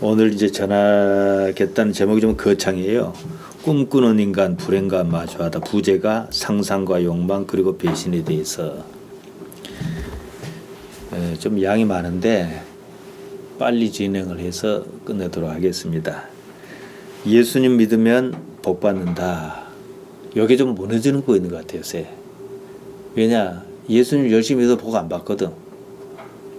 오늘 이제 전하겠다는 제목이 좀 거창해요. 꿈꾸는 인간 불행과 마주하다. 부제가 상상과 욕망 그리고 배신에 대해서. 좀 양이 많은데 빨리 진행을 해서 끝내도록 하겠습니다. 예수님 믿으면 복 받는다. 여기 좀 무너지는 거 있는 것 같아요. 요새. 왜냐? 예수님 열심히 해도 복 안 받거든.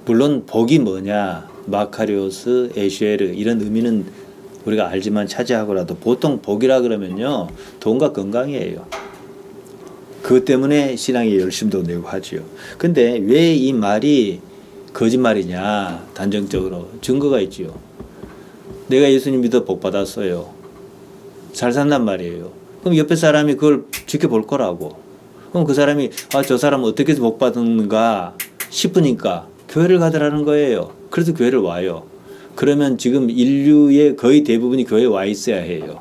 물론 복이 뭐냐? 마카리오스, 에쉐르 이런 의미는 우리가 알지만 차지하고라도 보통 복이라 그러면요 돈과 건강이에요. 그것 때문에 신앙에 열심도 내고 하지요. 근데 왜 이 말이 거짓말이냐? 단정적으로 증거가 있지요. 내가 예수님 믿어 복 받았어요. 잘 산단 말이에요. 그럼 옆에 사람이 그걸 지켜볼 거라고. 그럼 그 사람이 저 사람 어떻게 복 받는가 싶으니까 교회를 가더라는 거예요. 그래서 교회를 와요. 그러면 지금 인류의 거의 대부분이 교회에 와 있어야 해요.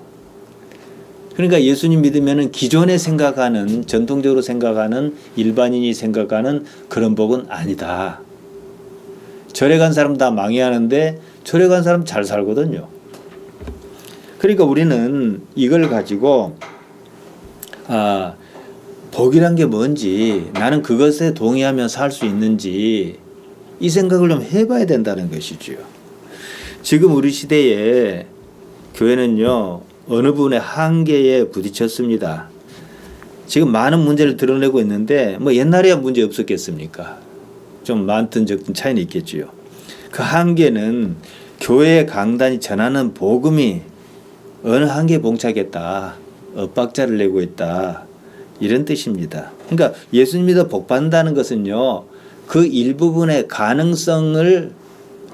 그러니까 예수님 믿으면은 기존에 생각하는, 전통적으로 생각하는, 일반인이 생각하는 그런 복은 아니다. 절에 간 사람 다 망해하는데 절에 간 사람 잘 살거든요. 그러니까 우리는 이걸 가지고 복이란 게 뭔지, 나는 그것에 동의하며 살 수 있는지 이 생각을 좀 해봐야 된다는 것이죠. 지금 우리 시대에 교회는요 어느 부분의 한계에 부딪혔습니다. 지금 많은 문제를 드러내고 있는데 뭐 옛날에야 문제 없었겠습니까? 좀 많든 적든 차이는 있겠지요. 그 한계는 교회 강단이 전하는 복음이 어느 한계에 봉착했다, 엇박자를 내고 있다, 이런 뜻입니다. 그러니까 예수님 믿어 복 받는다는 것은요 그 일부분의 가능성을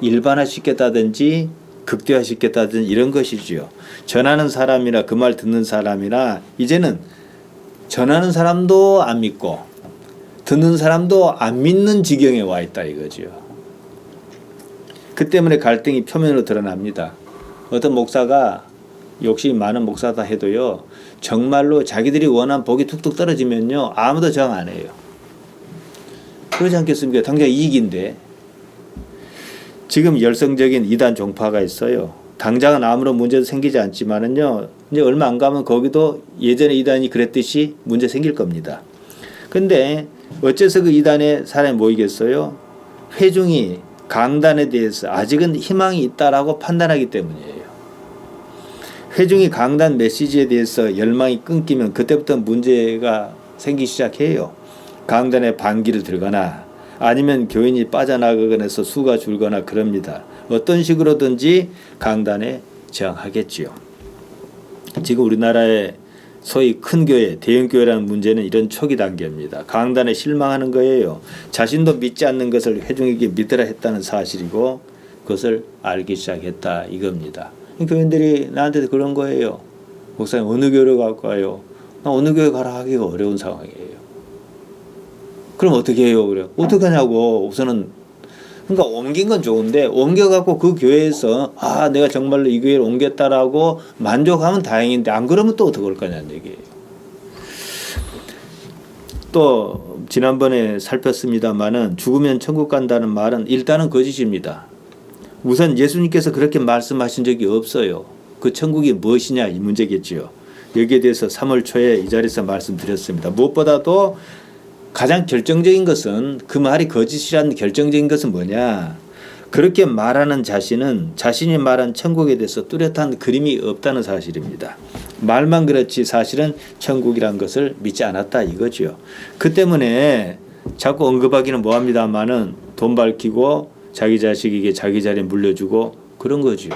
일반화시켰다든지 극대화시켰다든지 이런 것이지요. 전하는 사람이나 그 말 듣는 사람이나 이제는 전하는 사람도 안 믿고 듣는 사람도 안 믿는 지경에 와 있다 이거지요. 그 때문에 갈등이 표면으로 드러납니다. 어떤 목사가 욕심이 많은 목사다 해도요 정말로 자기들이 원한 복이 툭툭 떨어지면요 아무도 저항 안 해요. 그러지 않겠습니까? 당장 이익인데. 지금 열성적인 이단 종파가 있어요. 당장은 아무런 문제도 생기지 않지만은요 이제 얼마 안 가면 거기도 예전에 이단이 그랬듯이 문제 생길 겁니다. 근데 어째서 그 이단에 사람이 모이겠어요? 회중이 강단에 대해서 아직은 희망이 있다라고 판단하기 때문이에요. 회중이 강단 메시지에 대해서 열망이 끊기면 그때부터 문제가 생기기 시작해요. 강단에 반기를 들거나 아니면 교인이 빠져나가거나 해서 수가 줄거나 그럽니다. 어떤 식으로든지 강단에 저항하겠지요. 지금 우리나라의 소위 큰 교회, 대형 교회라는 문제는 이런 초기 단계입니다. 강단에 실망하는 거예요. 자신도 믿지 않는 것을 회중에게 믿으라 했다는 사실이고 그것을 알기 시작했다 이겁니다. 교인들이 나한테 그런 거예요. 목사님 어느 교회로 갈 거예요? 나 어느 교회 가라 하기가 어려운 상황이에요. 그럼 어떻게 해요? 그래요. 어떻게 하냐고. 우선은 그러니까 옮긴 건 좋은데 옮겨갖고 그 교회에서 내가 정말로 이 교회를 옮겼다라고 만족하면 다행인데 안 그러면 또 어떻게 할 거냐는 얘기예요. 또 지난번에 살폈습니다마는 죽으면 천국 간다는 말은 일단은 거짓입니다. 우선 예수님께서 그렇게 말씀하신 적이 없어요. 그 천국이 무엇이냐 이 문제겠지요. 여기에 대해서 3월 초에 이 자리에서 말씀드렸습니다. 무엇보다도 가장 결정적인 것은 그 말이 거짓이라는 결정적인 것은 뭐냐? 그렇게 말하는 자신은 자신이 말한 천국에 대해서 뚜렷한 그림이 없다는 사실입니다. 말만 그렇지 사실은 천국이란 것을 믿지 않았다 이거죠. 그 때문에 자꾸 언급하기는 뭐합니다마는 돈 밝히고 자기 자식에게 자기 자리 물려주고 그런 거죠.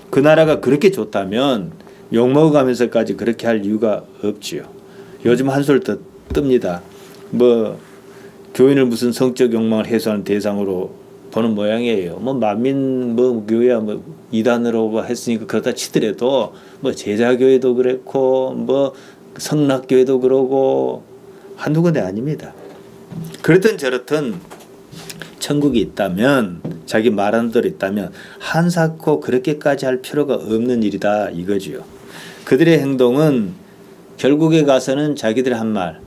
그 나라가 그렇게 좋다면 욕먹어가면서까지 그렇게 할 이유가 없지요. 요즘 한술 더 뜹니다. 교인을 무슨 성적 욕망을 해소하는 대상으로 보는 모양이에요. 만민 교회야 이단으로 했으니까 그렇다 치더라도 제자교회도 그랬고 성락교회도 그러고 한두 군데 아닙니다. 그렇든 저렇든 천국이 있다면 자기 말하는 대로 있다면 한사코 그렇게까지 할 필요가 없는 일이다 이거지요. 그들의 행동은 결국에 가서는 자기들의 한 말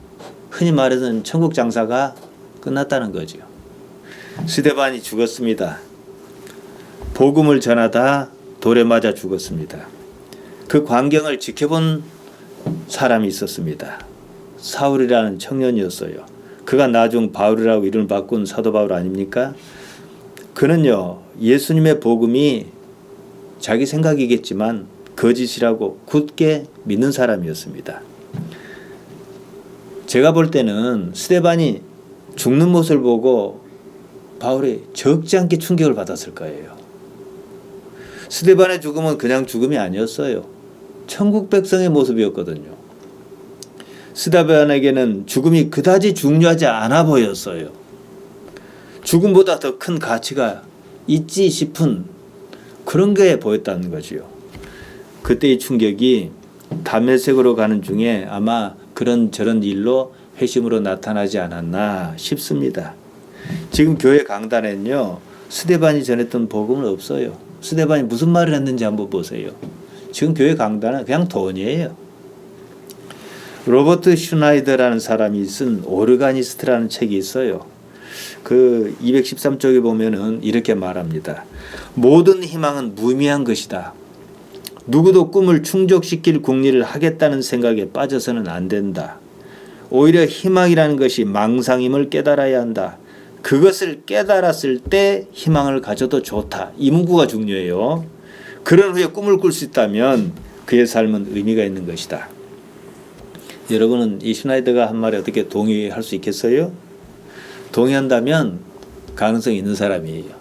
흔히 말해서는 천국 장사가 끝났다는 거죠. 스데반이 죽었습니다. 복음을 전하다 돌에 맞아 죽었습니다. 그 광경을 지켜본 사람이 있었습니다. 사울이라는 청년이었어요. 그가 나중 바울이라고 이름을 바꾼 사도 바울 아닙니까? 그는요, 예수님의 복음이 자기 생각이겠지만 거짓이라고 굳게 믿는 사람이었습니다. 제가 볼 때는 스데반이 죽는 모습을 보고 바울이 적지 않게 충격을 받았을 거예요. 스데반의 죽음은 그냥 죽음이 아니었어요. 천국 백성의 모습이었거든요. 스데반에게는 죽음이 그다지 중요하지 않아 보였어요. 죽음보다 더 큰 가치가 있지 싶은 그런 게 보였다는 거지요. 그때의 충격이 다메섹으로 가는 중에 아마 그런저런 일로 회심으로 나타나지 않았나 싶습니다. 지금 교회 강단에는요, 스데반이 전했던 복음은 없어요. 스데반이 무슨 말을 했는지 한번 보세요. 지금 교회 강단은 그냥 돈이에요. 로버트 슈나이더라는 사람이 쓴 오르가니스트라는 책이 있어요. 그 213쪽에 보면은 이렇게 말합니다. 모든 희망은 무의미한 것이다. 누구도 꿈을 충족시킬 궁리를 하겠다는 생각에 빠져서는 안 된다. 오히려 희망이라는 것이 망상임을 깨달아야 한다. 그것을 깨달았을 때 희망을 가져도 좋다. 이 문구가 중요해요. 그런 후에 꿈을 꿀 수 있다면 그의 삶은 의미가 있는 것이다. 여러분은 이 슈나이더가 한 말에 어떻게 동의할 수 있겠어요? 동의한다면 가능성이 있는 사람이에요.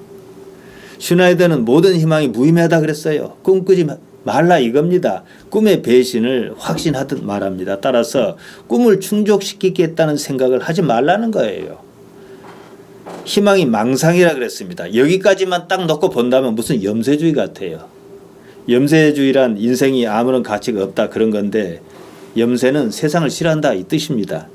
슈나이더는 모든 희망이 무의미하다 그랬어요. 꿈꾸지 말라 이겁니다. 꿈의 배신을 확신하듯 말합니다. 따라서 꿈을 충족시키겠다는 생각을 하지 말라는 거예요. 희망이 망상이라 그랬습니다. 여기까지만 딱 놓고 본다면 무슨 염세주의 같아요. 염세주의란 인생이 아무런 가치가 없다 그런 건데 염세는 세상을 싫어한다 이 뜻입니다.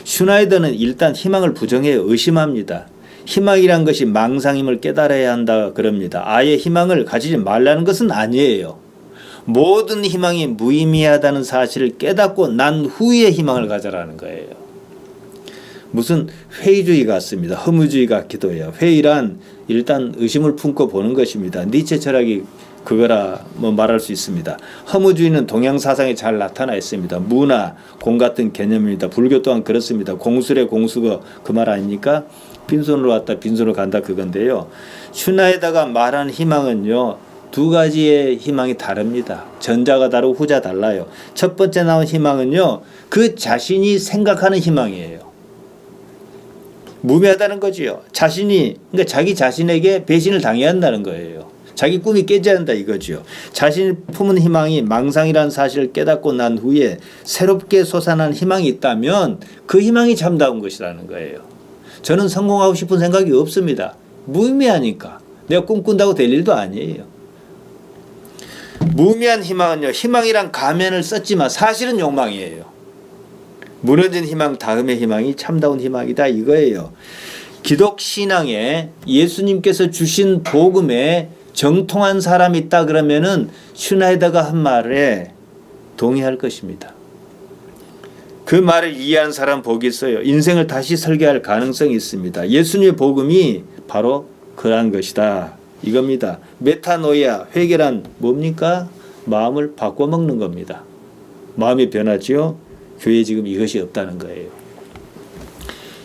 슈나이더는 일단 희망을 부정해 의심합니다. 희망이란 것이 망상임을 깨달아야 한다 그럽니다. 아예 희망을 가지지 말라는 것은 아니에요. 모든 희망이 무의미하다는 사실을 깨닫고 난 후에 희망을 가져라는 거예요. 무슨 회의주의 같습니다. 허무주의 같기도 해요. 회의란 일단 의심을 품고 보는 것입니다. 니체 철학이 그거라 말할 수 있습니다. 허무주의는 동양 사상에 잘 나타나 있습니다. 무나 공 같은 개념입니다. 불교 또한 그렇습니다. 공술의 공수가 그 말 아닙니까? 빈손으로 왔다 빈손으로 간다 그건데요. 슈나이더가 말한 희망은요. 두 가지의 희망이 다릅니다. 전자가 다르고 후자 달라요. 첫 번째 나온 희망은요. 그 자신이 생각하는 희망이에요. 무의미하다는 거지요. 그러니까 자기 자신에게 배신을 당해야 한다는 거예요. 자기 꿈이 깨져야 한다 이거죠. 자신이 품은 희망이 망상이라는 사실을 깨닫고 난 후에 새롭게 솟아난 희망이 있다면 그 희망이 참다운 것이라는 거예요. 저는 성공하고 싶은 생각이 없습니다. 무의미하니까. 내가 꿈꾼다고 될 일도 아니에요. 무의미한 희망은요. 희망이란 가면을 썼지만 사실은 욕망이에요. 무너진 희망 다음의 희망이 참다운 희망이다 이거예요. 기독 신앙에 예수님께서 주신 복음에 정통한 사람이 있다 그러면은 슈나이더가 한 말에 동의할 것입니다. 그 말을 이해한 사람 복이 있어요. 인생을 다시 설계할 가능성이 있습니다. 예수님의 복음이 바로 그러한 것이다. 이겁니다. 메타노이아, 회개란 뭡니까? 마음을 바꿔먹는 겁니다. 마음이 변하지요? 교회에 지금 이것이 없다는 거예요.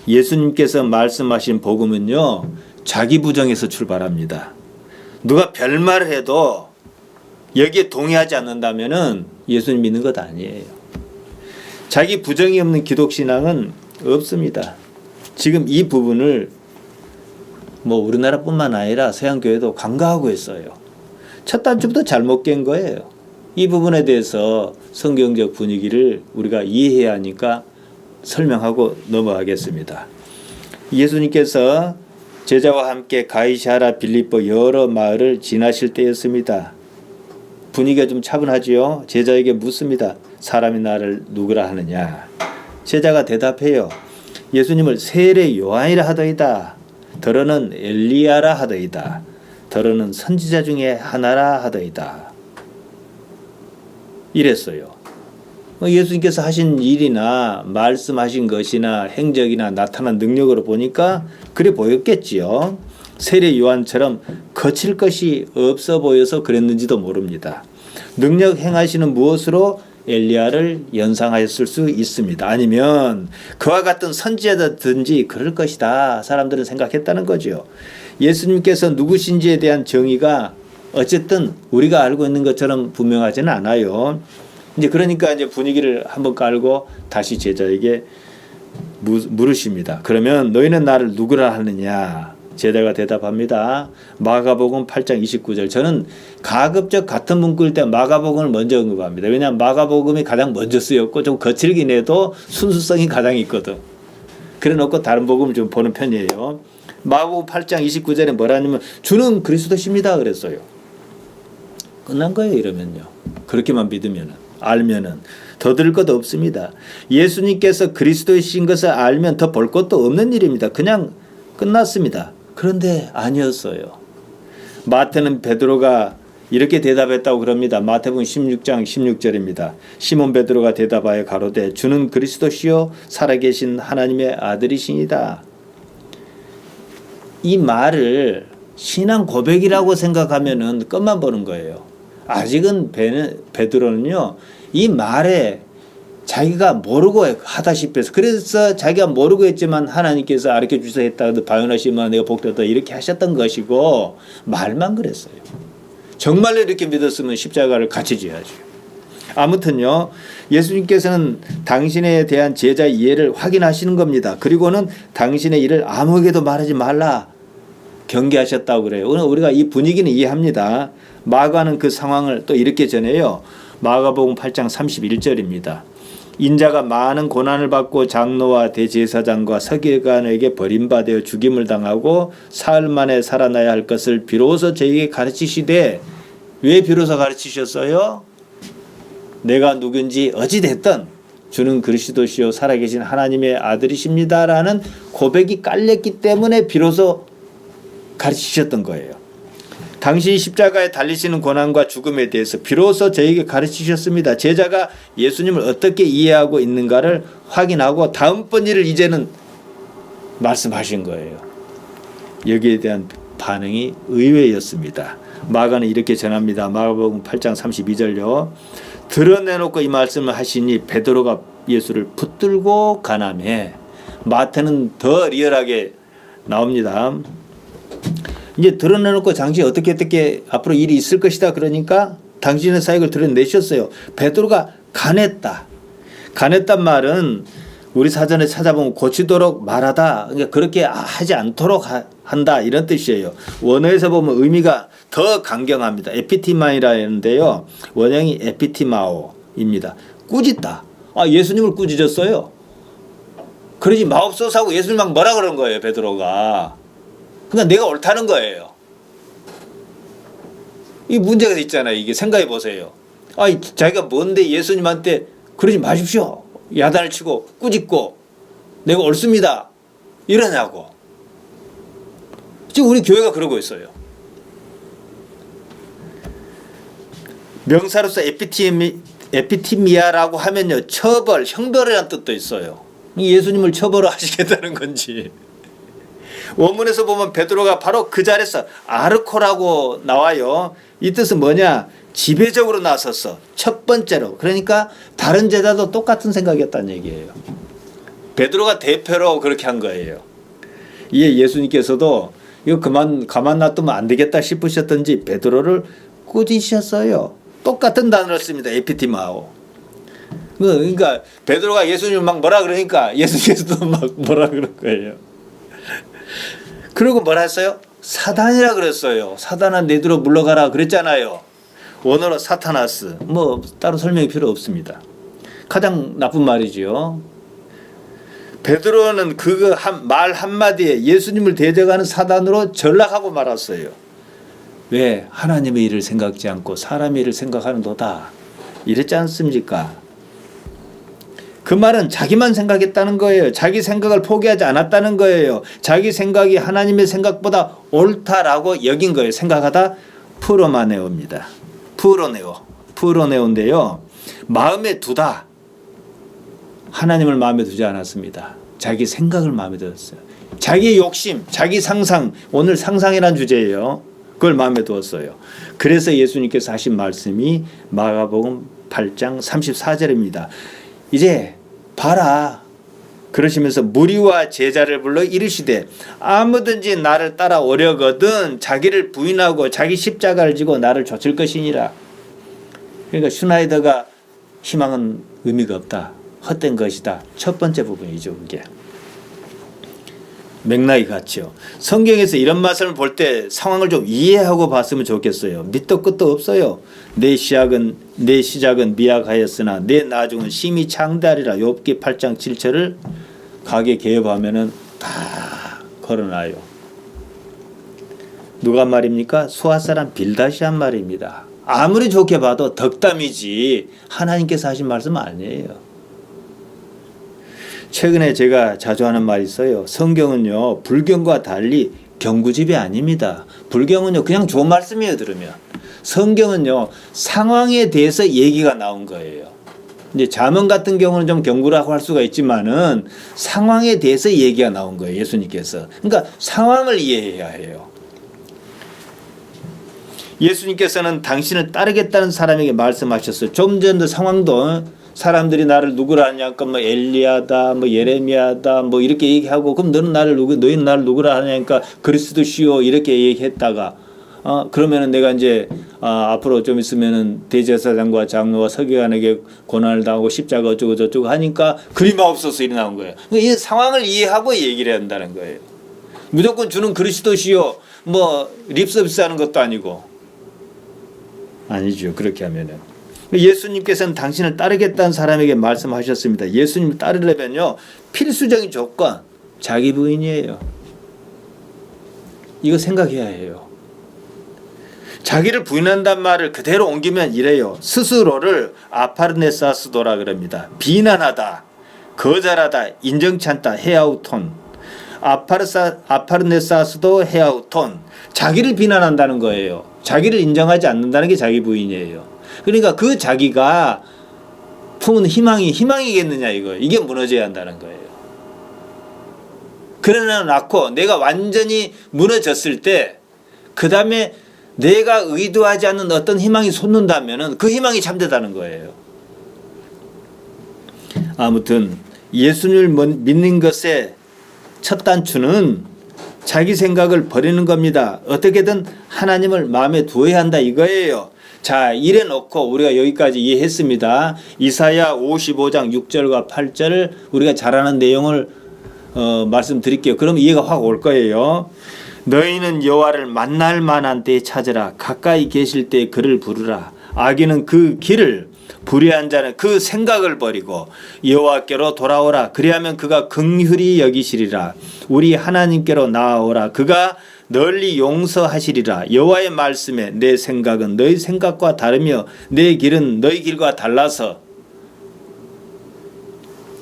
예수님께서 말씀하신 복음은요. 자기 부정에서 출발합니다. 누가 별말을 해도 여기에 동의하지 않는다면은 예수님 믿는 것 아니에요. 자기 부정이 없는 기독신앙은 없습니다. 지금 이 부분을 우리나라뿐만 아니라 서양교회도 간과하고 있어요. 첫 단추부터 잘못 깬 거예요. 이 부분에 대해서 성경적 분위기를 우리가 이해해야 하니까 설명하고 넘어가겠습니다. 예수님께서 제자와 함께 가이사랴 빌립보 여러 마을을 지나실 때였습니다. 분위기가 좀 차분하지요. 제자에게 묻습니다. 사람이 나를 누구라 하느냐. 제자가 대답해요. 예수님을 세례 요한이라 하더이다. 더러는 엘리야라 하더이다. 더러는 선지자 중에 하나라 하더이다. 이랬어요. 예수님께서 하신 일이나 말씀하신 것이나 행적이나 나타난 능력으로 보니까 그래 보였겠지요. 세례 요한처럼 거칠 것이 없어 보여서 그랬는지도 모릅니다. 능력 행하시는 무엇으로 엘리야를 연상하였을 수 있습니다. 아니면 그와 같은 선지자든지 그럴 것이다. 사람들은 생각했다는 거죠. 예수님께서 누구신지에 대한 정의가 어쨌든 우리가 알고 있는 것처럼 분명하지는 않아요. 이제 그러니까 이제 분위기를 한번 깔고 다시 제자에게 물으십니다. 그러면 너희는 나를 누구라 하느냐? 제자가 대답합니다. 마가복음 8장 29절. 저는 가급적 같은 문구일 때 마가복음을 먼저 언급합니다. 왜냐하면 마가복음이 가장 먼저 쓰였고 좀 거칠긴 해도 순수성이 가장 있거든. 그래 놓고 다른 복음을 좀 보는 편이에요. 마가복음 8장 29절에 뭐라냐면 주는 그리스도십니다 그랬어요. 끝난 거예요. 이러면요. 그렇게만 믿으면 알면은 더 들을 것도 없습니다. 예수님께서 그리스도이신 것을 알면 더 볼 것도 없는 일입니다. 그냥 끝났습니다. 그런데 아니었어요. 마태는 베드로가 이렇게 대답했다고 그럽니다. 마태복음 16장 16절입니다. 시몬 베드로가 대답하여 가로되 주는 그리스도시요 살아계신 하나님의 아들이시니다. 이 말을 신앙 고백이라고 생각하면은 끝만 보는 거예요. 아직은 베드로는요 이 말에 자기가 모르고 하다시피 해서 그래서 자기가 모르고 했지만 하나님께서 가르쳐 주셔서 했다. 바요나시면 내가 복되다 이렇게 하셨던 것이고 말만 그랬어요. 정말로 이렇게 믿었으면 십자가를 같이 져야죠. 아무튼요 예수님께서는 당신에 대한 제자의 이해를 확인하시는 겁니다. 그리고는 당신의 일을 아무에게도 말하지 말라 경계하셨다고 그래요. 우리가 이 분위기는 이해합니다. 마가는 그 상황을 또 이렇게 전해요. 마가복음 8장 31절입니다. 인자가 많은 고난을 받고 장로와 대제사장과 서기관에게 버림받아 죽임을 당하고 사흘 만에 살아나야 할 것을 비로소 저에게 가르치시되 왜 비로소 가르치셨어요? 내가 누군지 어찌됐든 주는 그리스도시요 살아계신 하나님의 아들이십니다라는 고백이 깔렸기 때문에 비로소 가르치셨던 거예요. 당신이 십자가에 달리시는 고난과 죽음에 대해서 비로소 저에게 가르치셨습니다. 제자가 예수님을 어떻게 이해하고 있는가를 확인하고 다음번 일을 이제는 말씀하신 거예요. 여기에 대한 반응이 의외였습니다. 마가는 이렇게 전합니다. 마가복음 8장 32절요. 드러내놓고 이 말씀을 하시니 베드로가 예수를 붙들고 가나매. 마태는 더 리얼하게 나옵니다. 이제 드러내놓고 당신이 어떻게 앞으로 일이 있을 것이다 그러니까 당신의 사역을 드러내셨어요. 베드로가 가냈다. 가냈단 말은 우리 사전에 찾아보면 고치도록 말하다. 그러니까 그렇게 하지 않도록 한다 이런 뜻이에요. 원어에서 보면 의미가 더 강경합니다. 에피티마이라는데요. 원형이 에피티마오입니다. 꾸짖다. 예수님을 꾸짖었어요. 그러지 마옵소서하고 예수님 막 뭐라 그런 거예요. 베드로가. 그러니까 내가 옳다는 거예요. 이 문제가 있잖아요. 이게 생각해 보세요. 자기가 뭔데 예수님한테 그러지 마십시오. 야단을 치고 꾸짖고 내가 옳습니다. 이러냐고. 지금 우리 교회가 그러고 있어요. 명사로서 에피티미아라고 하면요. 처벌, 형벌이라는 뜻도 있어요. 예수님을 처벌하시겠다는 건지. 원문에서 보면 베드로가 바로 그 자리에서 아르코라고 나와요. 이 뜻은 뭐냐? 지배적으로 나섰어. 첫 번째로. 그러니까 다른 제자도 똑같은 생각이었다는 얘기예요. 베드로가 대표로 그렇게 한 거예요. 이에 예수님께서도 이거 가만 놔두면 안 되겠다 싶으셨던지 베드로를 꾸짖으셨어요. 똑같은 단어를 씁니다. 에피티마오. 그러니까 베드로가 예수님을 막 뭐라 그러니까 예수님께서도 막 뭐라 그럴 거예요. 그리고 뭐라 했어요? 사단이라 그랬어요. 사단아 내두로 물러가라 그랬잖아요. 원어로 사타나스. 따로 설명이 필요 없습니다. 가장 나쁜 말이지요. 베드로는 그 말 한마디에 예수님을 대적하는 사단으로 전락하고 말았어요. 왜? 하나님의 일을 생각지 않고 사람의 일을 생각하는 도다. 이랬지 않습니까? 그 말은 자기만 생각했다는 거예요. 자기 생각을 포기하지 않았다는 거예요. 자기 생각이 하나님의 생각보다 옳다라고 여긴 거예요. 생각하다 프로마네오입니다. 프로네오인데요. 마음에 두다. 하나님을 마음에 두지 않았습니다. 자기 생각을 마음에 두었어요. 자기 욕심, 자기 상상, 오늘 상상이란 주제예요. 그걸 마음에 두었어요. 그래서 예수님께서 하신 말씀이 마가복음 8장 34절입니다. 이제 봐라. 그러시면서 무리와 제자를 불러 이르시되 아무든지 나를 따라오려거든 자기를 부인하고 자기 십자가를 지고 나를 좇을 것이니라. 그러니까 슈나이더가 희망은 의미가 없다. 헛된 것이다. 첫 번째 부분이죠. 그게. 맥락이 같죠. 성경에서 이런 말씀을 볼 때 상황을 좀 이해하고 봤으면 좋겠어요. 밑도 끝도 없어요. 내 시작은 미약하였으나 내 나중은 심히 창대하리라. 욥기 8장 7절을 가게 개업하면은 다 걸어놔요. 누가 말입니까? 수아 사람 빌닷이 한 말입니다. 아무리 좋게 봐도 덕담이지 하나님께서 하신 말씀은 아니에요. 최근에 제가 자주 하는 말이 있어요. 성경은요, 불경과 달리 경구집이 아닙니다. 불경은요, 그냥 좋은 말씀이에요, 들으면. 성경은요, 상황에 대해서 얘기가 나온 거예요. 이제 잠언 같은 경우는 좀 경구라고 할 수가 있지만은 상황에 대해서 얘기가 나온 거예요, 예수님께서. 그러니까 상황을 이해해야 해요. 예수님께서는 당신을 따르겠다는 사람에게 말씀하셨어요. 좀 전에 상황도 사람들이 나를 누구라 하냐니까 뭐 엘리야다, 뭐 예레미야다, 뭐 이렇게 얘기하고 그럼 너희는 나를 누구라 하냐니까 그리스도시요 이렇게 얘기했다가 그러면은 내가 이제 앞으로 좀 있으면은 대제사장과 장로와 서기관에게 고난을 당하고 십자가 어쩌고 저쩌고 하니까 그림없어서 일이 나온 거예요. 그러니까 이 상황을 이해하고 얘기를 해야 한다는 거예요. 무조건 주는 그리스도시요 뭐 립서비스 하는 것도 아니고 아니죠. 그렇게 하면은. 예수님께서는 당신을 따르겠다는 사람에게 말씀하셨습니다. 예수님을 따르려면요, 필수적인 조건, 자기 부인이에요. 이거 생각해야 해요. 자기를 부인한다는 말을 그대로 옮기면 이래요. 스스로를 아파르네사스도라 그럽니다. 비난하다, 거절하다, 인정치 않다, 헤아우톤. 아파르네사스도 헤아우톤. 자기를 비난한다는 거예요. 자기를 인정하지 않는다는 게 자기 부인이에요. 그러니까 그 자기가 품은 희망이겠느냐 이게 무너져야 한다는 거예요. 그러나 낳고 내가 완전히 무너졌을 때 그 다음에 내가 의도하지 않는 어떤 희망이 솟는다면은 그 희망이 참되다는 거예요. 아무튼 예수님을 믿는 것의 첫 단추는 자기 생각을 버리는 겁니다. 어떻게든 하나님을 마음에 두어야 한다 이거예요. 자, 이래 놓고 우리가 여기까지 이해했습니다. 이사야 55장 6절과 8절을 우리가 잘 아는 내용을 말씀드릴게요. 그럼 이해가 확 올 거예요. 너희는 여호와를 만날 만한 때에 찾으라. 가까이 계실 때에 그를 부르라. 악인은 그 길을, 불의한 자는 그 생각을 버리고 여호와께로 돌아오라. 그리하면 그가 긍휼히 여기시리라. 우리 하나님께로 나아오라. 그가 널리 용서하시리라. 여호와의 말씀에 내 생각은 너희 생각과 다르며 내 길은 너희 길과 달라서.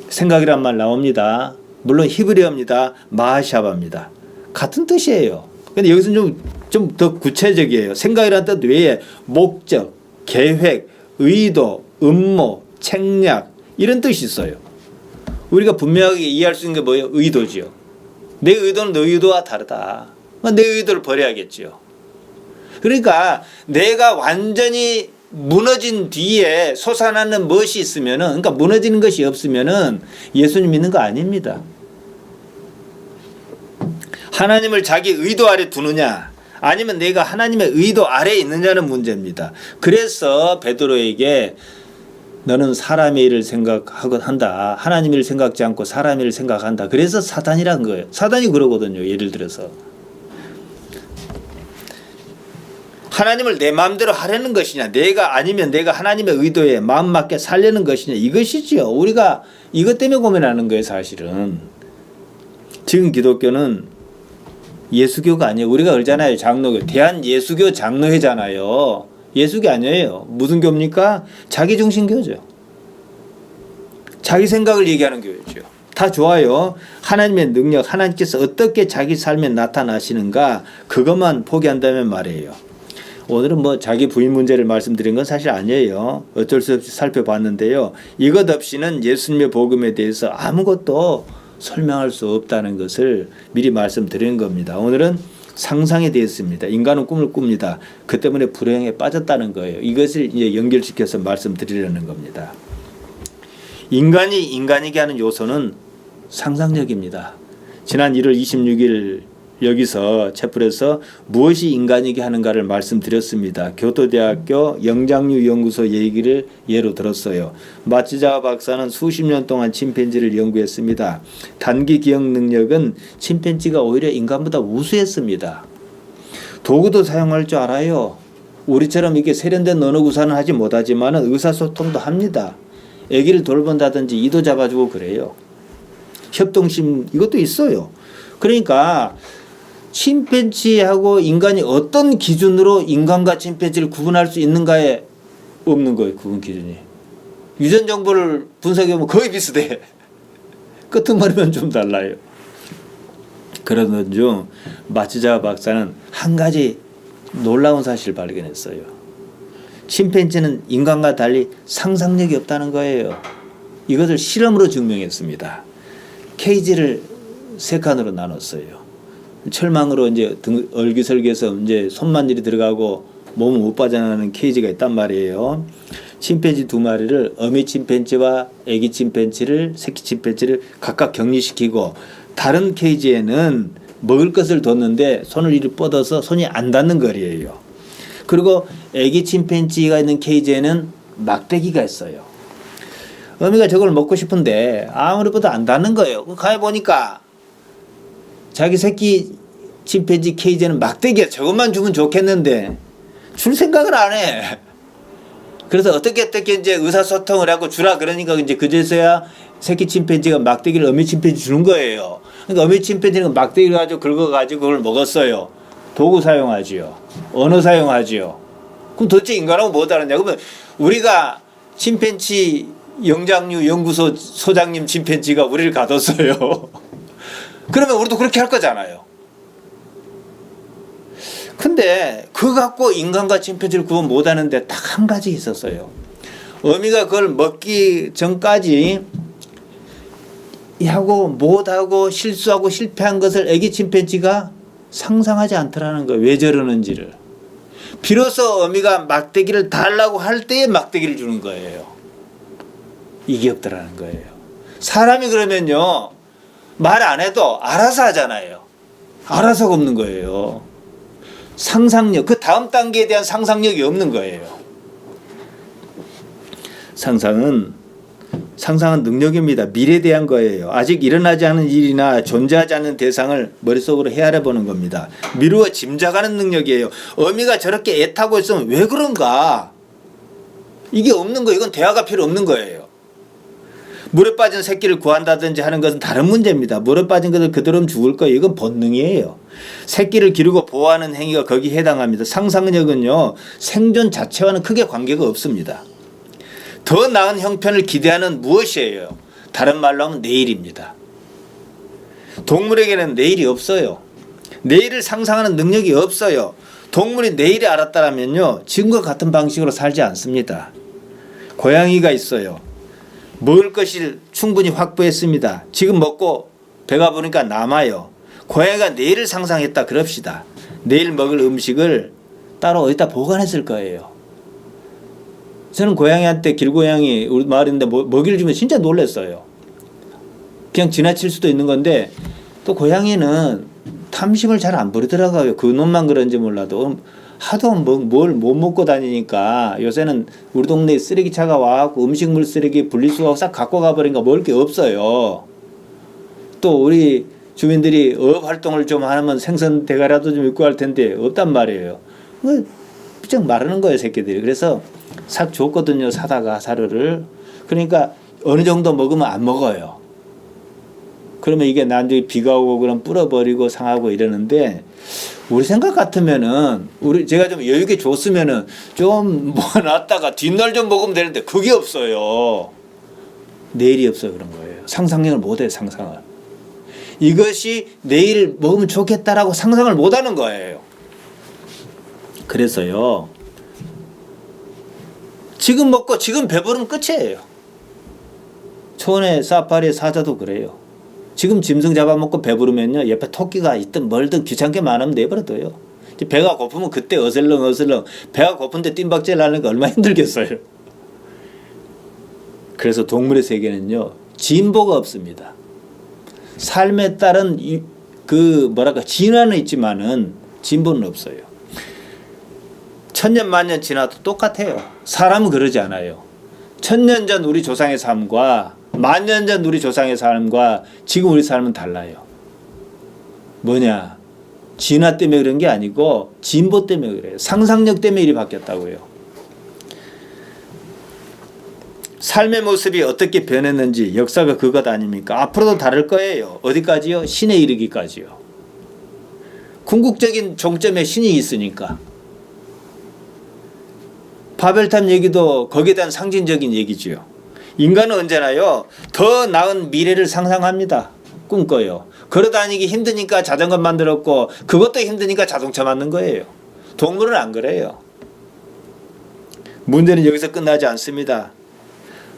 생각이란 말 나옵니다. 물론 히브리어입니다. 마하샤바입니다. 같은 뜻이에요. 근데 여기서는 좀 더 구체적이에요. 생각이란 뜻 외에 목적, 계획, 의도, 음모, 책략 이런 뜻이 있어요. 우리가 분명하게 이해할 수 있는 게 뭐예요? 의도지요. 내 의도는 너희 의도와 다르다. 내 의도를 버려야겠죠. 그러니까 내가 완전히 무너진 뒤에 솟아나는 무엇이 있으면은, 그러니까 무너지는 것이 없으면은 예수님 믿는 거 아닙니다. 하나님을 자기 의도 아래 두느냐, 아니면 내가 하나님의 의도 아래에 있느냐는 문제입니다. 그래서 베드로에게 너는 사람의 일을 생각하고 한다. 하나님 일을 생각지 않고 사람 일을 생각한다. 그래서 사단이란 거예요. 사단이 그러거든요. 예를 들어서. 하나님을 내 마음대로 하려는 것이냐, 아니면 내가 하나님의 의도에 마음 맞게 살려는 것이냐, 이것이지요. 우리가 이것 때문에 고민하는 거예요, 사실은. 지금 기독교는 예수교가 아니에요. 우리가 그러잖아요, 장로교. 대한예수교 장로회잖아요. 예수교 아니에요. 무슨 교입니까? 자기중심교죠. 자기 생각을 얘기하는 교회죠. 다 좋아요. 하나님의 능력, 하나님께서 어떻게 자기 삶에 나타나시는가, 그것만 포기한다면 말이에요. 오늘은 뭐 자기 부인 문제를 말씀드린 건 사실 아니에요. 어쩔 수 없이 살펴봤는데요. 이것 없이는 예수님의 복음에 대해서 아무것도 설명할 수 없다는 것을 미리 말씀드리는 겁니다. 오늘은 상상에 대해서입니다. 인간은 꿈을 꿉니다. 그 때문에 불행에 빠졌다는 거예요. 이것을 이제 연결시켜서 말씀드리려는 겁니다. 인간이 인간이게 하는 요소는 상상력입니다. 지난 1월 26일 여기서 채플에서 무엇이 인간이게 하는가를 말씀드렸습니다. 교토대학교 영장류 연구소 얘기를 예로 들었어요. 마츠자와 박사는 수십 년 동안 침팬지를 연구했습니다. 단기 기억 능력은 침팬지가 오히려 인간보다 우수했습니다. 도구도 사용할 줄 알아요. 우리처럼 이렇게 세련된 언어 구사는 하지 못하지만 의사소통도 합니다. 아기를 돌본다든지 이도 잡아주고 그래요. 협동심 이것도 있어요. 그러니까 침팬지하고 인간이 어떤 기준으로 인간과 침팬지를 구분할 수 있는가에 없는 거예요. 구분 기준이. 유전 정보를 분석해보면 거의 비슷해. 끄트머리만 좀 달라요. 그러던 중 마츠자 박사는 한 가지 놀라운 사실을 발견했어요. 침팬지는 인간과 달리 상상력이 없다는 거예요. 이것을 실험으로 증명했습니다. 케이지를 세 칸으로 나눴어요. 철망으로 이제 얼기설기해서 이제 손만일이 들어가고 몸을 못 빠져나가는 케이지가 있단 말이에요. 침팬지 두 마리를 어미 침팬지와 애기 침팬지를 새끼 침팬지를 각각 격리시키고 다른 케이지에는 먹을 것을 뒀는데 손을 이리 뻗어서 손이 안 닿는 거리예요. 그리고 애기 침팬지가 있는 케이지에는 막대기가 있어요. 어미가 저걸 먹고 싶은데 아무리 봐도 안 닿는 거예요. 가해 보니까 자기 새끼 침팬지 케이지에는 막대기야. 저것만 주면 좋겠는데 줄 생각을 안 해. 그래서 어떻게 이제 의사소통을 하고 주라 그러니까 이제 그제서야 새끼 침팬지가 막대기를 어미 침팬지 주는 거예요. 그러니까 어미 침팬지는 막대기를 가지고 긁어가지고 그걸 먹었어요. 도구 사용하지요. 언어 사용하지요. 그럼 도대체 인간하고 뭐 다르냐? 그러면 우리가 침팬지 영장류 연구소 소장님 침팬지가 우리를 가뒀어요. 그러면 우리도 그렇게 할 거잖아요. 근데 그거 갖고 인간과 침팬지를 구분 못하는데 딱 한 가지 있었어요. 어미가 그걸 먹기 전까지 하고 못하고 실수하고 실패한 것을 애기 침팬지가 상상하지 않더라는 거예요. 왜 저러는지를. 비로소 어미가 막대기를 달라고 할 때에 막대기를 주는 거예요. 이게 없더라는 거예요. 사람이 그러면요 말 안 해도 알아서 하잖아요. 알아서가 없는 거예요. 상상력, 그 다음 단계에 대한 상상력이 없는 거예요. 상상은 능력입니다. 미래에 대한 거예요. 아직 일어나지 않은 일이나 존재하지 않는 대상을 머릿속으로 헤아려 보는 겁니다. 미루어 짐작하는 능력이에요. 어미가 저렇게 애타고 있으면 왜 그런가? 이게 없는 거예요. 이건 대화가 필요 없는 거예요. 물에 빠진 새끼를 구한다든지 하는 것은 다른 문제입니다. 물에 빠진 것을 그대로면 죽을 거예요. 이건 본능이에요. 새끼를 기르고 보호하는 행위가 거기에 해당합니다. 상상력은요 생존 자체와는 크게 관계가 없습니다. 더 나은 형편을 기대하는 무엇이에요? 다른 말로 하면 내일입니다. 동물에게는 내일이 없어요. 내일을 상상하는 능력이 없어요. 동물이 내일을 알았다면요 지금과 같은 방식으로 살지 않습니다. 고양이가 있어요. 먹을 것을 충분히 확보했습니다. 지금 먹고 배가 부르니까 남아요. 고양이가 내일을 상상했다 그럽시다. 내일 먹을 음식을 따로 어디다 보관했을 거예요. 저는 고양이한테 길고양이 우리 마을인데 먹이를 주면 진짜 놀랐어요. 그냥 지나칠 수도 있는 건데 또 고양이는 탐심을 잘 안 부리더라고요. 그 놈만 그런지 몰라도 하도 뭘 못 먹고 다니니까 요새는 우리 동네에 쓰레기차가 와갖고 음식물 쓰레기 분리수거하고 싹 갖고 가버리니까 먹을 게 없어요. 또 우리 주민들이 어업 활동을 좀 하면 생선 대가리라도 좀 입고 할 텐데 없단 말이에요. 부쩍 마르는 거예요 새끼들이. 그래서 싹 줬거든요 사다가 사료를. 그러니까 어느 정도 먹으면 안 먹어요. 그러면 이게 나중에 비가 오고 그럼 불어버리고 상하고 이러는데 우리 생각 같으면은 제가 좀 여유 있게 줬으면은 좀 놨다가 뒷날 좀 먹으면 되는데 그게 없어요. 내일이 없어요. 그런 거예요. 상상력을 못해요. 상상을. 이것이 내일 먹으면 좋겠다라고 상상을 못하는 거예요. 그래서요 지금 먹고 지금 배부르면 끝이에요. 초원의 사파리의 사자도 그래요. 지금 짐승 잡아먹고 배부르면요, 옆에 토끼가 있든 멀든 귀찮게 많으면 내버려둬요. 배가 고프면 그때 어슬렁 배가 고픈데 뜀박질 나는 거 얼마나 힘들겠어요. 그래서 동물의 세계는요, 진보가 없습니다. 삶에 따른 진화는 있지만은 진보는 없어요. 천년 만년 지나도 똑같아요. 사람은 그러지 않아요. 천년 전 우리 조상의 삶과 만년 전 우리 조상의 삶과 지금 우리 삶은 달라요. 뭐냐? 진화 때문에 그런 게 아니고 진보 때문에 그래요. 상상력 때문에 일이 바뀌었다고요. 삶의 모습이 어떻게 변했는지 역사가 그것 아닙니까? 앞으로도 다를 거예요. 어디까지요? 신에 이르기까지요. 궁극적인 종점에 신이 있으니까. 바벨탑 얘기도 거기에 대한 상징적인 얘기지요. 인간은 언제나요, 더 나은 미래를 상상합니다. 꿈꿔요. 걸어다니기 힘드니까 자전거 만들었고, 그것도 힘드니까 자동차 만든 거예요. 동물은 안 그래요. 문제는 여기서 끝나지 않습니다.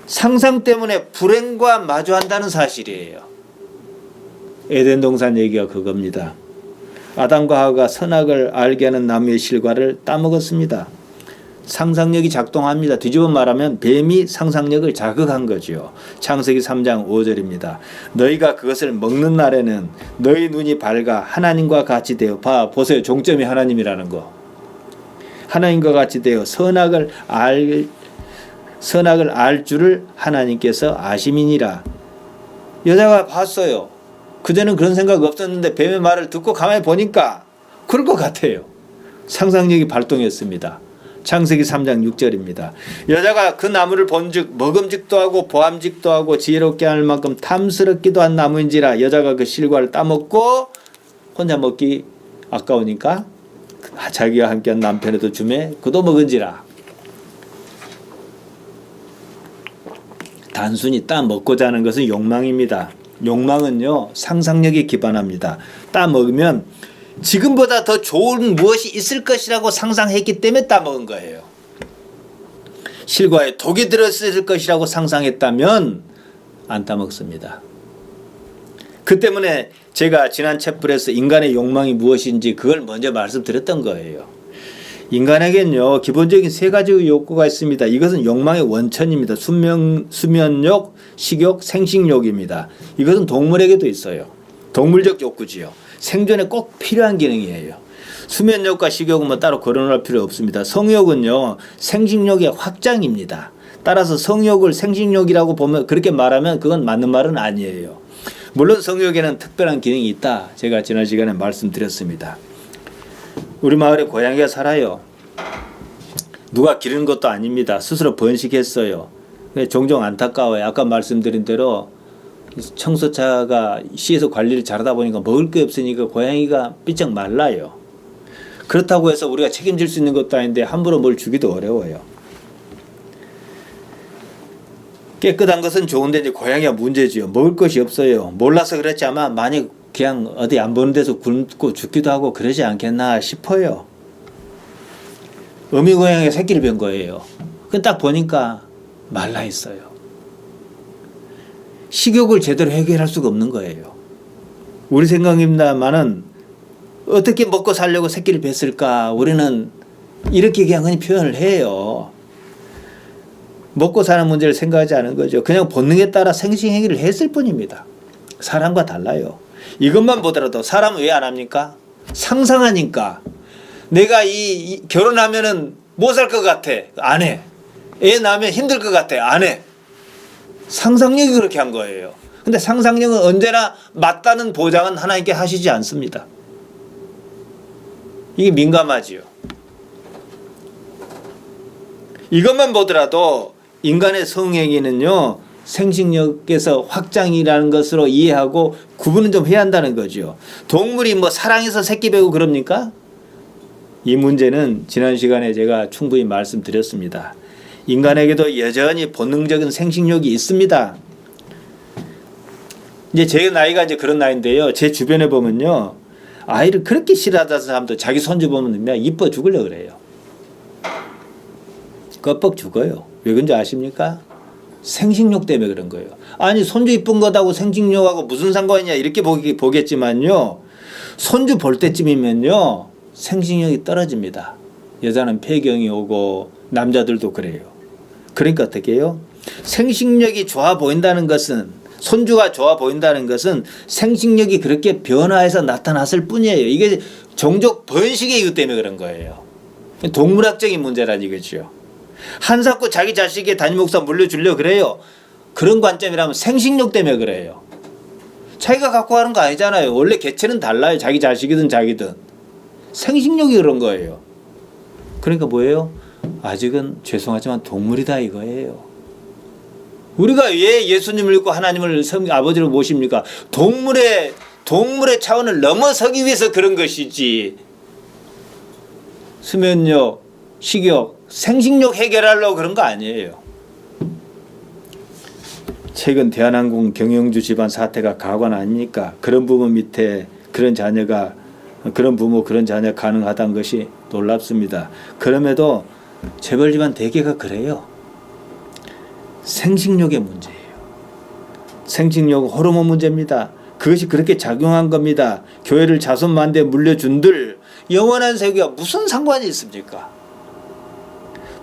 상상 때문에 불행과 마주한다는 사실이에요. 에덴 동산 얘기가 그겁니다. 아담과 하와가 선악을 알게 하는 나무의 실과를 따먹었습니다. 상상력이 작동합니다. 뒤집어 말하면 뱀이 상상력을 자극한 거죠. 창세기 3장 5절입니다. 너희가 그것을 먹는 날에는 너희 눈이 밝아 하나님과 같이 되어, 보세요. 종점이 하나님이라는 거. 하나님과 같이 되어 선악을 알 줄을 하나님께서 아심이니라. 여자가 봤어요. 그전엔 그런 생각 없었는데 뱀의 말을 듣고 가만히 보니까 그럴 것 같아요. 상상력이 발동했습니다. 창세기 3장 6절입니다. 여자가 그 나무를 본즉 먹음직도 하고 보암직도 하고 지혜롭게 할 만큼 탐스럽기도 한 나무인지라. 여자가 그 실과를 따먹고 혼자 먹기 아까우니까 자기와 함께한 남편에도 주매 그도 먹은지라. 단순히 따 먹고자 하는 것은 욕망입니다. 욕망은요, 상상력에 기반합니다. 따 먹으면 지금보다 더 좋은 무엇이 있을 것이라고 상상했기 때문에 따먹은 거예요. 실과에 독이 들었을 것이라고 상상했다면 안 따먹습니다. 그 때문에 제가 지난 챗플에서 인간의 욕망이 무엇인지 그걸 먼저 말씀드렸던 거예요. 인간에겐요, 기본적인 세 가지 욕구가 있습니다. 이것은 욕망의 원천입니다. 수면욕, 식욕, 생식욕입니다. 이것은 동물에게도 있어요. 동물적 욕구지요. 생존에 꼭 필요한 기능이에요. 수면욕과 식욕은 뭐 따로 거론할 필요 없습니다. 성욕은요, 생식욕의 확장입니다. 따라서 성욕을 생식욕이라고 보면, 그렇게 말하면 그건 맞는 말은 아니에요. 물론 성욕에는 특별한 기능이 있다. 제가 지난 시간에 말씀드렸습니다. 우리 마을에 고양이가 살아요. 누가 기르는 것도 아닙니다. 스스로 번식했어요. 종종 안타까워요. 아까 말씀드린 대로 청소차가 시에서 관리를 잘하다 보니까 먹을 게 없으니까 고양이가 삐쩍 말라요. 그렇다고 해서 우리가 책임질 수 있는 것도 아닌데 함부로 뭘 주기도 어려워요. 깨끗한 것은 좋은데 이제 고양이가 문제지요. 먹을 것이 없어요. 몰라서 그렇지 아마 만약 그냥 어디 안 보는 데서 굶고 죽기도 하고 그러지 않겠나 싶어요. 어미 고양이가 새끼를 뵌 거예요. 그 딱 보니까 말라 있어요. 식욕을 제대로 해결할 수가 없는 거예요. 우리 생각입니다만은 어떻게 먹고 살려고 새끼를 뵀을까? 우리는 이렇게 그냥 흔히 표현을 해요. 먹고 사는 문제를 생각하지 않은 거죠. 그냥 본능에 따라 생식행위를 했을 뿐입니다. 사람과 달라요. 이것만 보더라도 사람은 왜 안 합니까? 상상하니까. 내가 결혼하면은 못 살 것 같아. 안 해. 애 낳으면 힘들 것 같아. 안 해. 상상력이 그렇게 한 거예요. 근데 상상력은 언제나 맞다는 보장은 하나님께 하시지 않습니다. 이게 민감하지요. 이것만 보더라도 인간의 성행위는요, 생식력에서 확장이라는 것으로 이해하고 구분은 좀 해야 한다는 거죠. 동물이 뭐 사랑해서 새끼 베고 그럽니까? 이 문제는 지난 시간에 제가 충분히 말씀드렸습니다. 인간에게도 여전히 본능적인 생식력이 있습니다. 이제 제 나이가 이제 그런 나이인데요. 제 주변에 보면요, 아이를 그렇게 싫어하는 사람도 자기 손주 보면 그냥 이뻐 죽으려고 그래요. 껍벅 죽어요. 왜 그런지 아십니까? 생식욕 때문에 그런 거예요. 아니 손주 이쁜 거다고 생식욕하고 무슨 상관이냐 이렇게 보겠지만요. 손주 볼 때쯤이면요. 생식욕이 떨어집니다. 여자는 폐경이 오고 남자들도 그래요. 그러니까 어떻게 해요? 생식력이 좋아 보인다는 것은 손주가 좋아 보인다는 것은 생식력이 그렇게 변화해서 나타났을 뿐이에요. 이게 종족 번식의 이유 때문에 그런 거예요. 동물학적인 문제란 이거죠. 한사코 자기 자식의 담임 목사 물려주려고 그래요. 그런 관점이라면 생식력 때문에 그래요. 자기가 갖고 가는 거 아니잖아요. 원래 개체는 달라요. 자기 자식이든 자기든. 생식력이 그런 거예요. 그러니까 뭐예요? 아직은 죄송하지만 동물이다 이거예요. 우리가 왜 예수님을 믿고 하나님을 아버지로 모십니까? 동물의 차원을 넘어서기 위해서 그런 것이지. 수면력, 식욕, 생식력 해결하려고 그런 거 아니에요. 최근 대한항공 경영주 집안 사태가 가관 아닙니까? 그런 부모 밑에 그런 부모 그런 자녀 가능하다는 것이 놀랍습니다. 그럼에도 재벌 집안 대개가 그래요. 생식욕의 문제예요. 생식욕 호르몬 문제입니다. 그것이 그렇게 작용한 겁니다. 교회를 자손만대 물려준들 영원한 세계와 무슨 상관이 있습니까?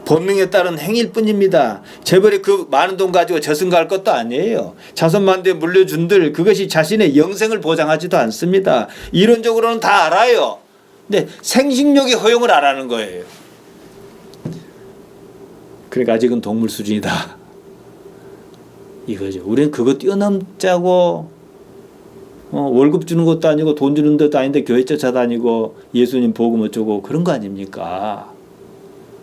본능에 따른 행위일 뿐입니다. 재벌이 그 많은 돈 가지고 저승 갈 것도 아니에요. 자손만대 물려준들 그것이 자신의 영생을 보장하지도 않습니다. 이론적으로는 다 알아요. 근데 생식욕의 허용을 안 하는 거예요. 그러니까 아직은 동물 수준이다. 이거죠. 우리는 그거 뛰어넘자고 월급 주는 것도 아니고 돈 주는 것도 아닌데 교회 쫓아다니고 예수님 복음 어쩌고 그런 거 아닙니까?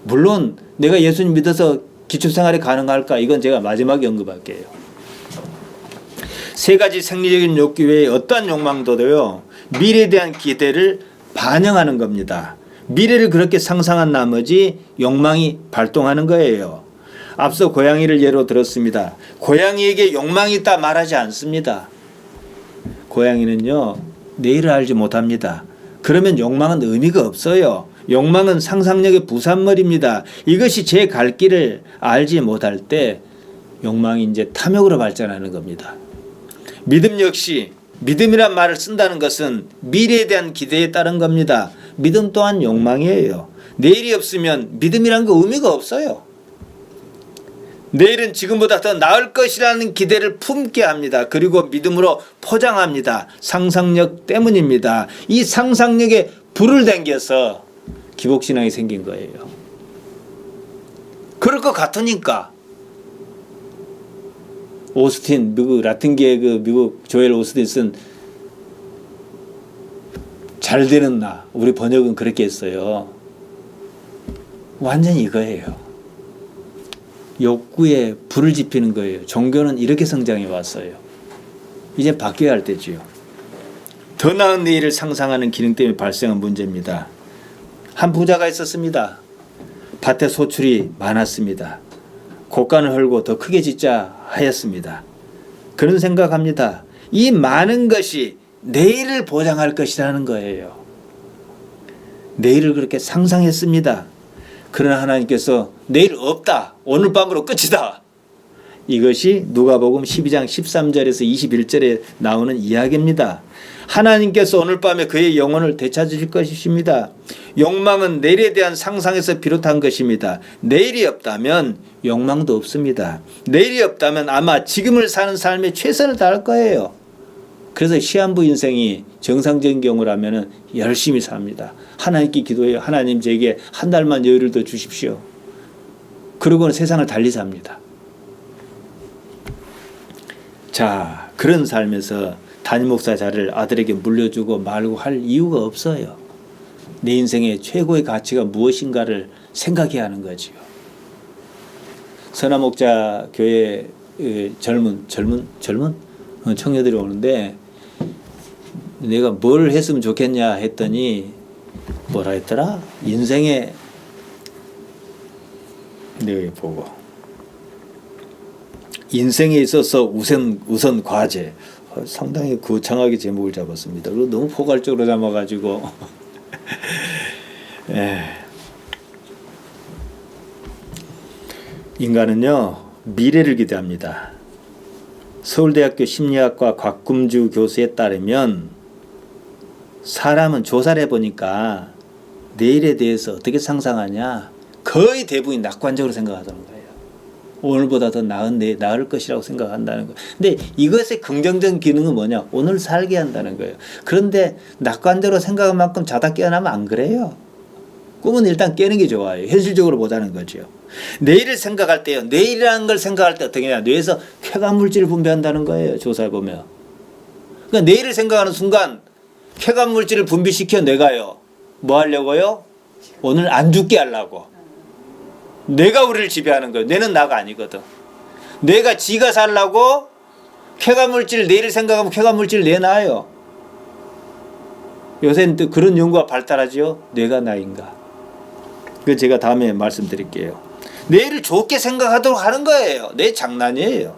물론 내가 예수님 믿어서 기초생활이 가능할까? 이건 제가 마지막에 언급할게요. 세 가지 생리적인 욕구 외에 어떠한 욕망도요. 미래에 대한 기대를 반영하는 겁니다. 미래를 그렇게 상상한 나머지 욕망이 발동하는 거예요. 앞서 고양이를 예로 들었습니다. 고양이에게 욕망이 있다 말하지 않습니다. 고양이는요. 내일을 알지 못합니다. 그러면 욕망은 의미가 없어요. 욕망은 상상력의 부산물입니다. 이것이 제 갈 길을 알지 못할 때 욕망이 이제 탐욕으로 발전하는 겁니다. 믿음 역시 믿음이란 말을 쓴다는 것은 미래에 대한 기대에 따른 겁니다. 믿음 또한 욕망이에요. 내일이 없으면 믿음이란 거 의미가 없어요. 내일은 지금보다 더 나을 것이라는 기대를 품게 합니다. 그리고 믿음으로 포장합니다. 상상력 때문입니다. 이 상상력에 불을 당겨서 기복신앙이 생긴 거예요. 그럴 것 같으니까 오스틴 미국 라틴계 미국 조엘 오스틴 쓴 잘 되는 나 우리 번역은 그렇게 했어요. 완전히 이거예요. 욕구에 불을 지피는 거예요. 종교는 이렇게 성장해 왔어요. 이제 바뀌어야 할 때지요. 더 나은 내일을 상상하는 기능 때문에 발생한 문제입니다. 한 부자가 있었습니다. 밭에 소출이 많았습니다. 곡간을 헐고 더 크게 짓자 하였습니다. 그런 생각합니다. 이 많은 것이 내일을 보장할 것이라는 거예요. 내일을 그렇게 상상했습니다. 그러나 하나님께서 내일 없다. 오늘 밤으로 끝이다. 이것이 누가복음 12장 13절에서 21절에 나오는 이야기입니다. 하나님께서 오늘 밤에 그의 영혼을 되찾으실 것이십니다. 욕망은 내일에 대한 상상에서 비롯한 것입니다. 내일이 없다면 욕망도 없습니다. 내일이 없다면 아마 지금을 사는 삶에 최선을 다할 거예요. 그래서 시한부 인생이 정상적인 경우라면 열심히 삽니다. 하나님께 기도해요. 하나님 제게 한 달만 여유를 더 주십시오. 그러고는 세상을 달리 삽니다. 자, 그런 삶에서 담임 목사 자리를 아들에게 물려주고 말고 할 이유가 없어요. 내 인생의 최고의 가치가 무엇인가를 생각해야 하는 거지요. 선화목자 교회 젊은 청년들이 오는데 내가 뭘 했으면 좋겠냐 했더니 뭐라 했더라? 인생의 내가 보고 인생에 있어서 우선 과제 상당히 거창하게 제목을 잡았습니다. 그리고 너무 포괄적으로 잡아가지고 인간은요 미래를 기대합니다. 서울대학교 심리학과 곽금주 교수에 따르면 사람은 조사를 해보니까 내일에 대해서 어떻게 상상하냐, 거의 대부분이 낙관적으로 생각하다는 거예요. 오늘보다 더 나을 것이라고 생각한다는 거예요. 근데 이것의 긍정적인 기능은 뭐냐? 오늘 살게 한다는 거예요. 그런데 낙관적으로 생각한 만큼 자다 깨어나면 안 그래요. 꿈은 일단 깨는 게 좋아요. 현실적으로 보자는 거죠. 내일을 생각할 때요. 내일이라는 걸 생각할 때 어떻게 해야 뇌에서 쾌감물질을 분비한다는 거예요. 조사해 보면. 그러니까 내일을 생각하는 순간 쾌감물질을 분비시켜 뇌가요. 뭐 하려고요? 오늘 안 죽게 하려고. 뇌가 우리를 지배하는 거예요. 뇌는 나가 아니거든. 뇌가 지가 살라고 쾌감물질, 내일을 생각하면 쾌감물질을 내놔요. 요새는 또 그런 연구가 발달하죠. 뇌가 나인가. 그 제가 다음에 말씀드릴게요. 내일을 좋게 생각하도록 하는 거예요. 내 장난이에요.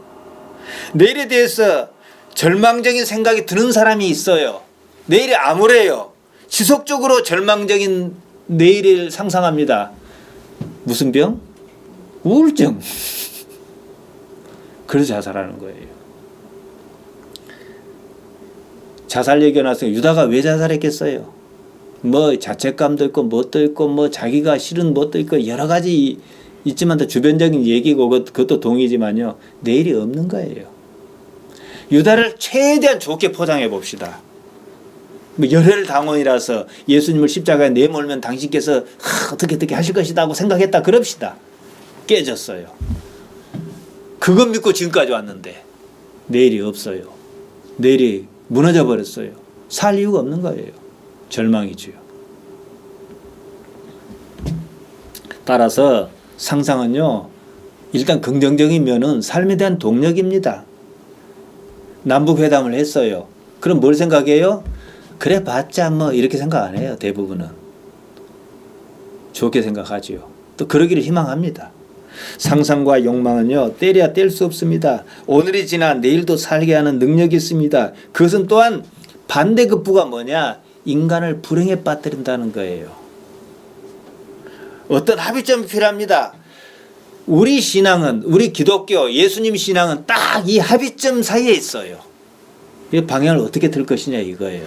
내일에 대해서 절망적인 생각이 드는 사람이 있어요. 내일이 암울해요. 지속적으로 절망적인 내일을 상상합니다. 무슨 병? 우울증. 그래서 자살하는 거예요. 자살 얘기가 나서 유다가 왜 자살했겠어요? 뭐 자책감도 있고 뭣도 있고 뭐 자기가 싫은 뭣도 있고 여러 가지 있지만 더 주변적인 얘기고 그것도 동의지만요. 내일이 없는 거예요. 유다를 최대한 좋게 포장해 봅시다. 뭐 열혈 당원이라서 예수님을 십자가에 내몰면 당신께서 어떻게 하실 것이다 하고 생각했다 그럽시다. 깨졌어요. 그것 믿고 지금까지 왔는데 내일이 없어요. 내일이 무너져 버렸어요. 살 이유가 없는 거예요. 절망이지요. 따라서 상상은요, 일단 긍정적인 면은 삶에 대한 동력입니다. 남북회담을 했어요. 그럼 뭘 생각해요? 그래 봤자 뭐 이렇게 생각 안 해요. 대부분은 좋게 생각하지요. 또 그러기를 희망합니다. 상상과 욕망은요, 때려야 뗄 수 없습니다. 오늘이 지나 내일도 살게 하는 능력이 있습니다. 그것은 또한 반대급부가 뭐냐? 인간을 불행에 빠뜨린다는 거예요. 어떤 합의점이 필요합니다. 우리 신앙은, 우리 기독교, 예수님 신앙은 딱 이 합의점 사이에 있어요. 이 방향을 어떻게 틀 것이냐 이거예요.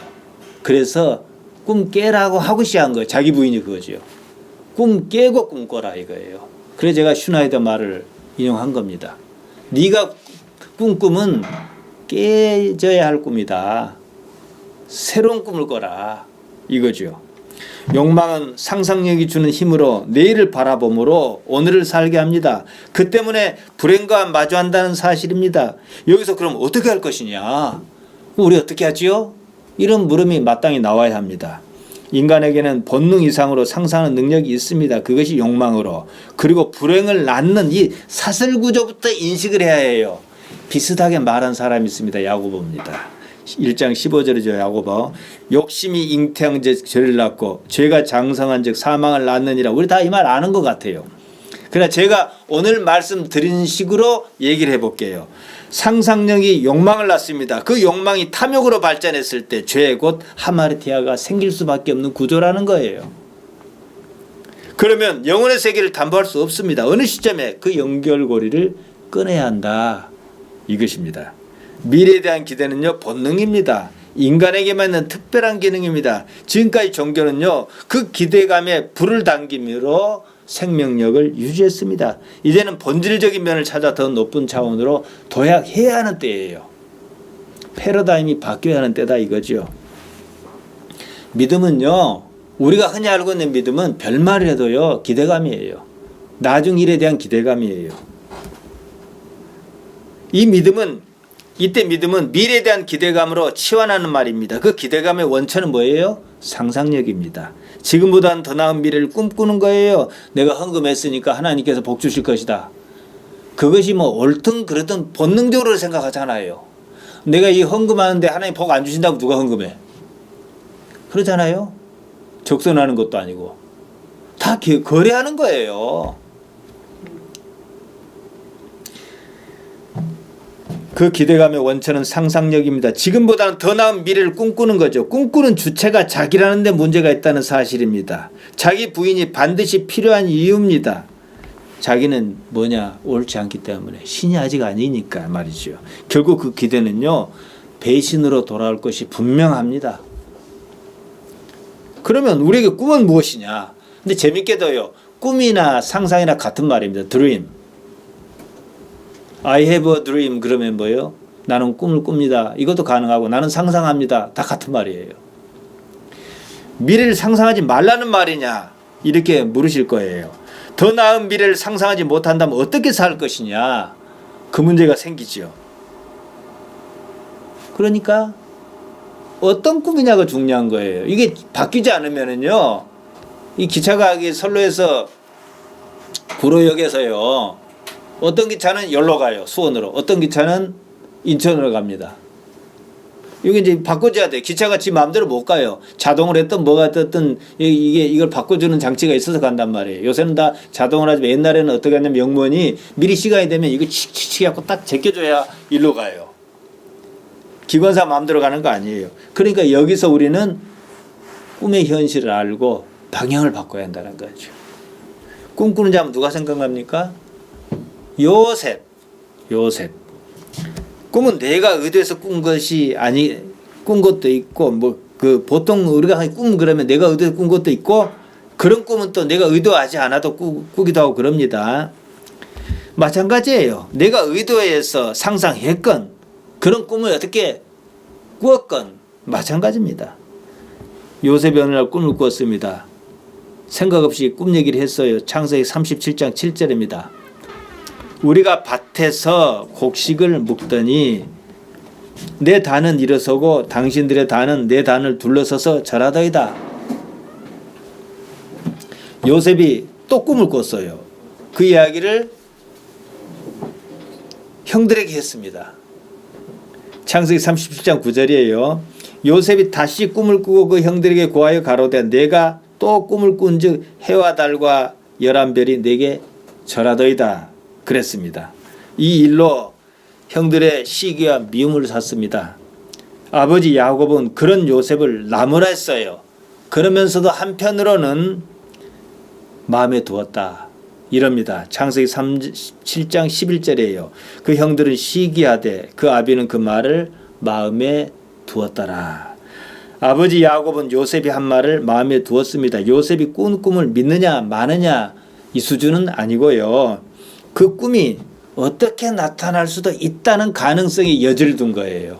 그래서 꿈 깨라고 하고 시작한 거예요. 자기 부인이 그거죠. 꿈 깨고 꿈 꿔라 이거예요. 그래서 제가 슈나이더 말을 인용한 겁니다. 네가 꿈은 깨져야 할 꿈이다. 새로운 꿈을 꿔라 이거죠. 욕망은 상상력이 주는 힘으로 내일을 바라봄으로 오늘을 살게 합니다. 그 때문에 불행과 마주한다는 사실입니다. 여기서 그럼 어떻게 할 것이냐? 우리 어떻게 하지요? 이런 물음이 마땅히 나와야 합니다. 인간에게는 본능 이상으로 상상하는 능력이 있습니다. 그것이 욕망으로. 그리고 불행을 낳는 이 사슬구조부터 인식을 해야 해요. 비슷하게 말한 사람이 있습니다. 야고보입니다. 1장 15절이죠. 야고보. 욕심이 잉태한 즉 죄를 낳고 죄가 장성한 즉 사망을 낳느니라. 우리 다 이 말 아는 것 같아요. 그러나 제가 오늘 말씀드린 식으로 얘기를 해볼게요. 상상력이 욕망을 낳습니다. 그 욕망이 탐욕으로 발전했을 때 죄 곧 하마르티아가 생길 수밖에 없는 구조라는 거예요. 그러면 영혼의 세계를 담보할 수 없습니다. 어느 시점에 그 연결고리를 끊어야 한다. 이것입니다. 미래에 대한 기대는요, 본능입니다. 인간에게만 있는 특별한 기능입니다. 지금까지 종교는요, 그 기대감에 불을 당김으로 생명력을 유지했습니다. 이제는 본질적인 면을 찾아 더 높은 차원으로 도약해야 하는 때예요. 패러다임이 바뀌어야 하는 때다 이거죠. 믿음은요, 우리가 흔히 알고 있는 믿음은 별말을 해도요, 기대감이에요. 나중 일에 대한 기대감이에요. 이때 믿음은 미래에 대한 기대감으로 치환하는 말입니다. 그 기대감의 원천은 뭐예요? 상상력입니다. 지금보다는 더 나은 미래를 꿈꾸는 거예요. 내가 헌금했으니까 하나님께서 복 주실 것이다. 그것이 뭐 옳든 그러든 본능적으로 생각하잖아요. 내가 이 헌금하는데 하나님 복 안 주신다고 누가 헌금해? 그러잖아요. 적선하는 것도 아니고. 다 거래하는 거예요. 그 기대감의 원천은 상상력입니다. 지금보다는 더 나은 미래를 꿈꾸는 거죠. 꿈꾸는 주체가 자기라는 데 문제가 있다는 사실입니다. 자기 부인이 반드시 필요한 이유입니다. 자기는 뭐냐 옳지 않기 때문에 신이 아직 아니니까 말이죠. 결국 그 기대는요 배신으로 돌아올 것이 분명합니다. 그러면 우리에게 꿈은 무엇이냐? 근데 재밌게도요 꿈이나 상상이나 같은 말입니다. dream. I have a dream 그러면 뭐예요? 나는 꿈을 꿉니다. 이것도 가능하고 나는 상상합니다. 다 같은 말이에요. 미래를 상상하지 말라는 말이냐? 이렇게 물으실 거예요. 더 나은 미래를 상상하지 못한다면 어떻게 살 것이냐? 그 문제가 생기죠. 그러니까 어떤 꿈이냐가 중요한 거예요. 이게 바뀌지 않으면은요, 이 기차가 선로에서 구로역에서요, 어떤 기차는 여기로 가요, 수원으로. 어떤 기차는 인천으로 갑니다. 이게 이제 바꿔줘야 돼. 기차가 지 마음대로 못 가요. 자동을 했든 뭐가 됐든 이걸 바꿔주는 장치가 있어서 간단 말이에요. 요새는 다 자동을 하지만 옛날에는 어떻게 하냐면 영문이 미리 시간이 되면 이거 칙칙칙 하고 딱 제껴줘야 일로 가요. 기관사 마음대로 가는 거 아니에요. 그러니까 여기서 우리는 꿈의 현실을 알고 방향을 바꿔야 한다는 거죠. 꿈꾸는 자면 누가 생각납니까? 요셉. 꿈은 내가 의도해서 꾼 것이 꾼 것도 있고, 보통 우리가 꿈 그러면 내가 의도해서 꾼 것도 있고, 그런 꿈은 또 내가 의도하지 않아도 꾸기도 하고 그럽니다. 마찬가지예요. 내가 의도해서 상상했건, 그런 꿈을 어떻게 꾸었건, 마찬가지입니다. 요셉이 어느 날 꿈을 꾸었습니다. 생각 없이 꿈 얘기를 했어요. 창세기 37장 7절입니다. 우리가 밭에서 곡식을 묵더니 내 단은 일어서고 당신들의 단은 내 단을 둘러서서 절하더이다. 요셉이 또 꿈을 꿨어요. 그 이야기를 형들에게 했습니다. 창세기 37장 9절이에요. 요셉이 다시 꿈을 꾸고 그 형들에게 고하여 가로되 내가 또 꿈을 꾼즉 해와 달과 11별이 내게 절하더이다. 그랬습니다. 이 일로 형들의 시기와 미움을 샀습니다. 아버지 야곱은 그런 요셉을 나무라 했어요. 그러면서도 한편으로는 마음에 두었다. 이럽니다. 창세기 37장 11절이에요. 그 형들은 시기하되 그 아비는 그 말을 마음에 두었더라. 아버지 야곱은 요셉이 한 말을 마음에 두었습니다. 요셉이 꾼 꿈을 믿느냐 마느냐 이 수준은 아니고요. 그 꿈이 어떻게 나타날 수도 있다는 가능성에 여지를 둔 거예요.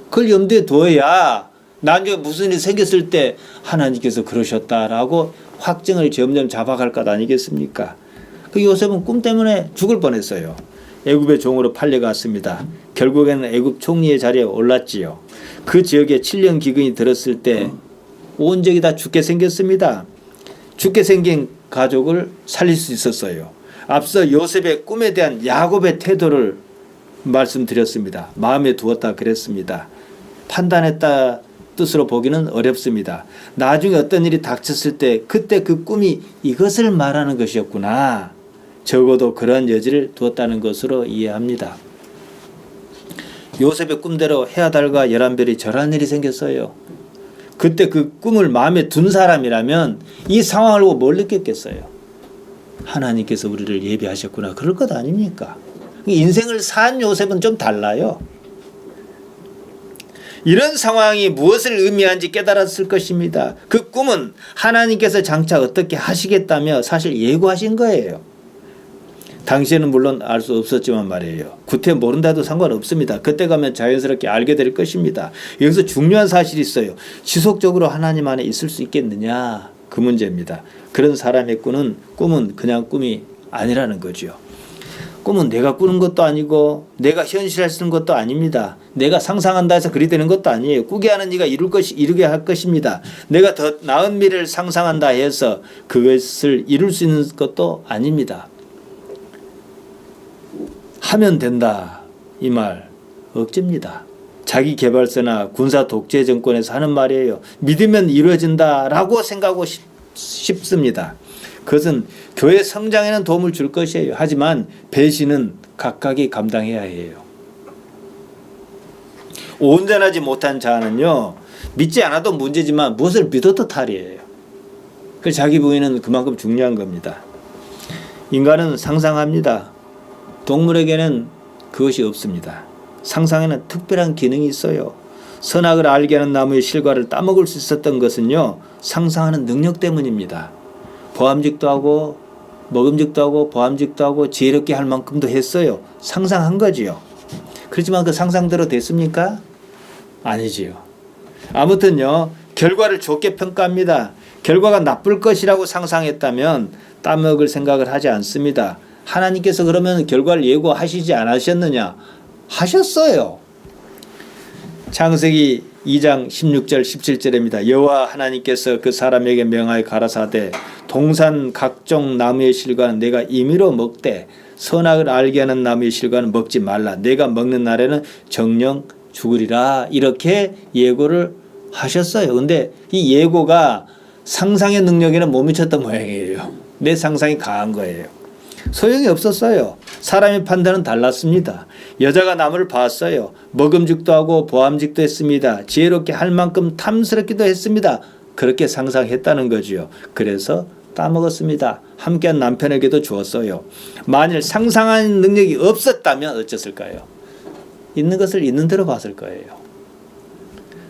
그걸 염두에 두어야 나중에 무슨 일이 생겼을 때 하나님께서 그러셨다라고 확증을 점점 잡아갈 것 아니겠습니까? 그 요셉은 꿈 때문에 죽을 뻔했어요. 애굽의 종으로 팔려갔습니다. 결국에는 애굽 총리의 자리에 올랐지요. 그 지역에 7년 기근이 들었을 때 온 적이 다 죽게 생겼습니다. 죽게 생긴 가족을 살릴 수 있었어요. 앞서 요셉의 꿈에 대한 야곱의 태도를 말씀드렸습니다. 마음에 두었다 그랬습니다. 판단했다 뜻으로 보기는 어렵습니다. 나중에 어떤 일이 닥쳤을 때 그때 그 꿈이 이것을 말하는 것이었구나. 적어도 그런 여지를 두었다는 것으로 이해합니다. 요셉의 꿈대로 해와 달과 11별이 절한 일이 생겼어요. 그때 그 꿈을 마음에 둔 사람이라면 이 상황을 보고 뭘 느꼈겠어요? 하나님께서 우리를 예비하셨구나. 그럴 것 아닙니까? 인생을 산 요셉은 좀 달라요. 이런 상황이 무엇을 의미하는지 깨달았을 것입니다. 그 꿈은 하나님께서 장차 어떻게 하시겠다며 사실 예고하신 거예요. 당시에는 물론 알 수 없었지만 말이에요. 구태 모른다 해도 상관없습니다. 그때 가면 자연스럽게 알게 될 것입니다. 여기서 중요한 사실이 있어요. 지속적으로 하나님 안에 있을 수 있겠느냐? 그 문제입니다. 그런 사람의 꿈은 그냥 꿈이 아니라는 거죠. 꿈은 내가 꾸는 것도 아니고 내가 현실화 쓰는 것도 아닙니다. 내가 상상한다 해서 그리 되는 것도 아니에요. 꾸게 하는 이가 이루게 할 것입니다. 내가 더 나은 미래를 상상한다 해서 그것을 이룰 수 있는 것도 아닙니다. 하면 된다 이 말 억지입니다. 자기 개발서나 군사 독재 정권에서 하는 말이에요. 믿으면 이루어진다라고 생각하고 싶습니다. 그것은 교회 성장에는 도움을 줄 것이에요. 하지만 배신은 각각이 감당해야 해요. 온전하지 못한 자는요, 믿지 않아도 문제지만 무엇을 믿어도 탈이에요. 그래서 자기 부인은 그만큼 중요한 겁니다. 인간은 상상합니다. 동물에게는 그것이 없습니다. 상상에는 특별한 기능이 있어요. 선악을 알게 하는 나무의 실과를 따먹을 수 있었던 것은요, 상상하는 능력 때문입니다. 보암직도 하고 먹음직도 하고 보암직도 하고 지혜롭게 할 만큼도 했어요. 상상한 거지요. 그렇지만 그 상상대로 됐습니까? 아니지요. 아무튼요, 결과를 좋게 평가합니다. 결과가 나쁠 것이라고 상상했다면 따먹을 생각을 하지 않습니다. 하나님께서 그러면 결과를 예고하시지 않으셨느냐? 하셨어요. 창세기 2장 16절 17절입니다. 여호와 하나님께서 그 사람에게 명하여 가라사대 동산 각종 나무의 실과는 내가 임의로 먹되 선악을 알게 하는 나무의 실과는 먹지 말라. 내가 먹는 날에는 정령 죽으리라. 이렇게 예고를 하셨어요. 근데 이 예고가 상상의 능력에는 못 미쳤던 모양이에요. 내 상상이 강한 거예요. 소용이 없었어요. 사람의 판단은 달랐습니다. 여자가 나무를 봤어요. 먹음직도 하고 보암직도 했습니다. 지혜롭게 할 만큼 탐스럽기도 했습니다. 그렇게 상상했다는 거지요. 그래서 따먹었습니다. 함께한 남편에게도 주었어요. 만일 상상하는 능력이 없었다면 어쩌을까요? 있는 것을 있는 대로 봤을 거예요.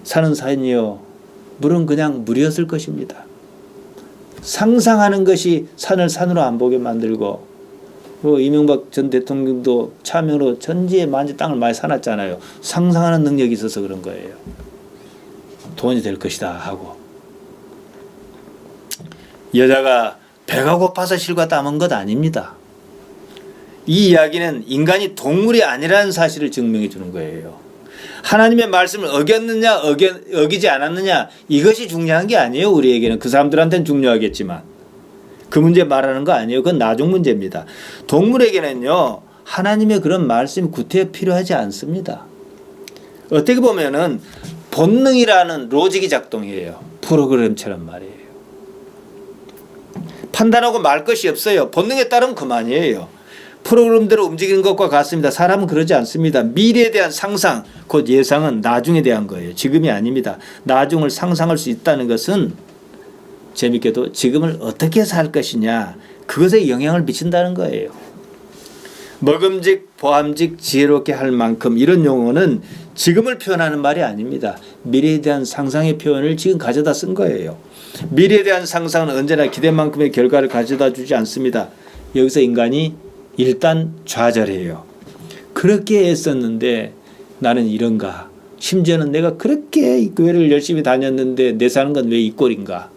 산은 산이요, 물은 그냥 물이었을 것입니다. 상상하는 것이 산을 산으로 안 보게 만들고, 이명박 전 대통령도 차명으로 전지에 만지 땅을 많이 사놨잖아요. 상상하는 능력이 있어서 그런 거예요. 돈이 될 것이다 하고. 여자가 배가 고파서 실과 따먹은 것 아닙니다. 이 이야기는 인간이 동물이 아니라는 사실을 증명해 주는 거예요. 하나님의 말씀을 어겼느냐 어기지 않았느냐 이것이 중요한 게 아니에요. 우리에게는. 그 사람들한테는 중요하겠지만 그 문제 말하는 거 아니에요. 그건 나중 문제입니다. 동물에게는요, 하나님의 그런 말씀이 구태여 필요하지 않습니다. 어떻게 보면은 본능이라는 로직이 작동해요. 프로그램처럼 말이에요. 판단하고 말 것이 없어요. 본능에 따르면 그만이에요. 프로그램대로 움직이는 것과 같습니다. 사람은 그러지 않습니다. 미래에 대한 상상, 곧 예상은 나중에 대한 거예요. 지금이 아닙니다. 나중을 상상할 수 있다는 것은 재밌게도 지금을 어떻게 살 것이냐, 그것에 영향을 미친다는 거예요. 먹음직, 보암직, 지혜롭게 할 만큼 이런 용어는 지금을 표현하는 말이 아닙니다. 미래에 대한 상상의 표현을 지금 가져다 쓴 거예요. 미래에 대한 상상은 언제나 기대만큼의 결과를 가져다 주지 않습니다. 여기서 인간이 일단 좌절해요. 그렇게 애썼는데 나는 이런가. 심지어는 내가 그렇게 교회를 열심히 다녔는데 내 사는 건 왜 이 꼴인가.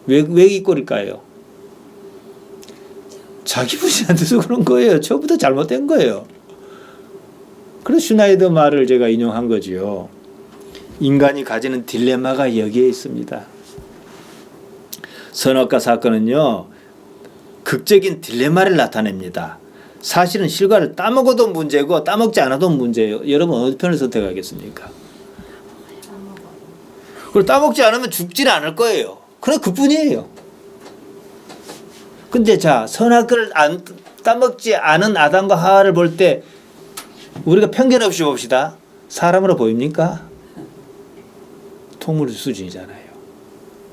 왜 이 꼴일까요? 자기 부신한테서 그런 거예요. 처음부터 잘못된 거예요. 그래서 슈나이더 말을 제가 인용한 거지요. 인간이 가지는 딜레마가 여기에 있습니다. 선악과 사건은요, 극적인 딜레마를 나타냅니다. 사실은 실과를 따먹어도 문제고 따먹지 않아도 문제예요. 여러분 어느 편을 선택하겠습니까? 그걸 따먹지 않으면 죽지는 않을 거예요. 그냥 그뿐이에요. 근데 자, 선악을 따먹지 않은 아담과 하와를 볼 때 우리가 편견 없이 봅시다. 사람으로 보입니까? 동물 수준이잖아요.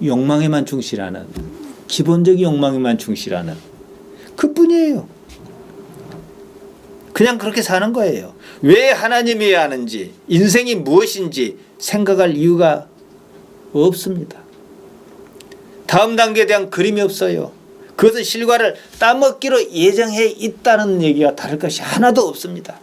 욕망에만 충실하는, 기본적인 욕망에만 충실하는 그뿐이에요. 그냥 그렇게 사는 거예요. 왜 하나님이어야 하는지, 인생이 무엇인지 생각할 이유가 없습니다. 다음 단계에 대한 그림이 없어요. 그것은 실과를 따먹기로 예정해 있다는 얘기가 다를 것이 하나도 없습니다.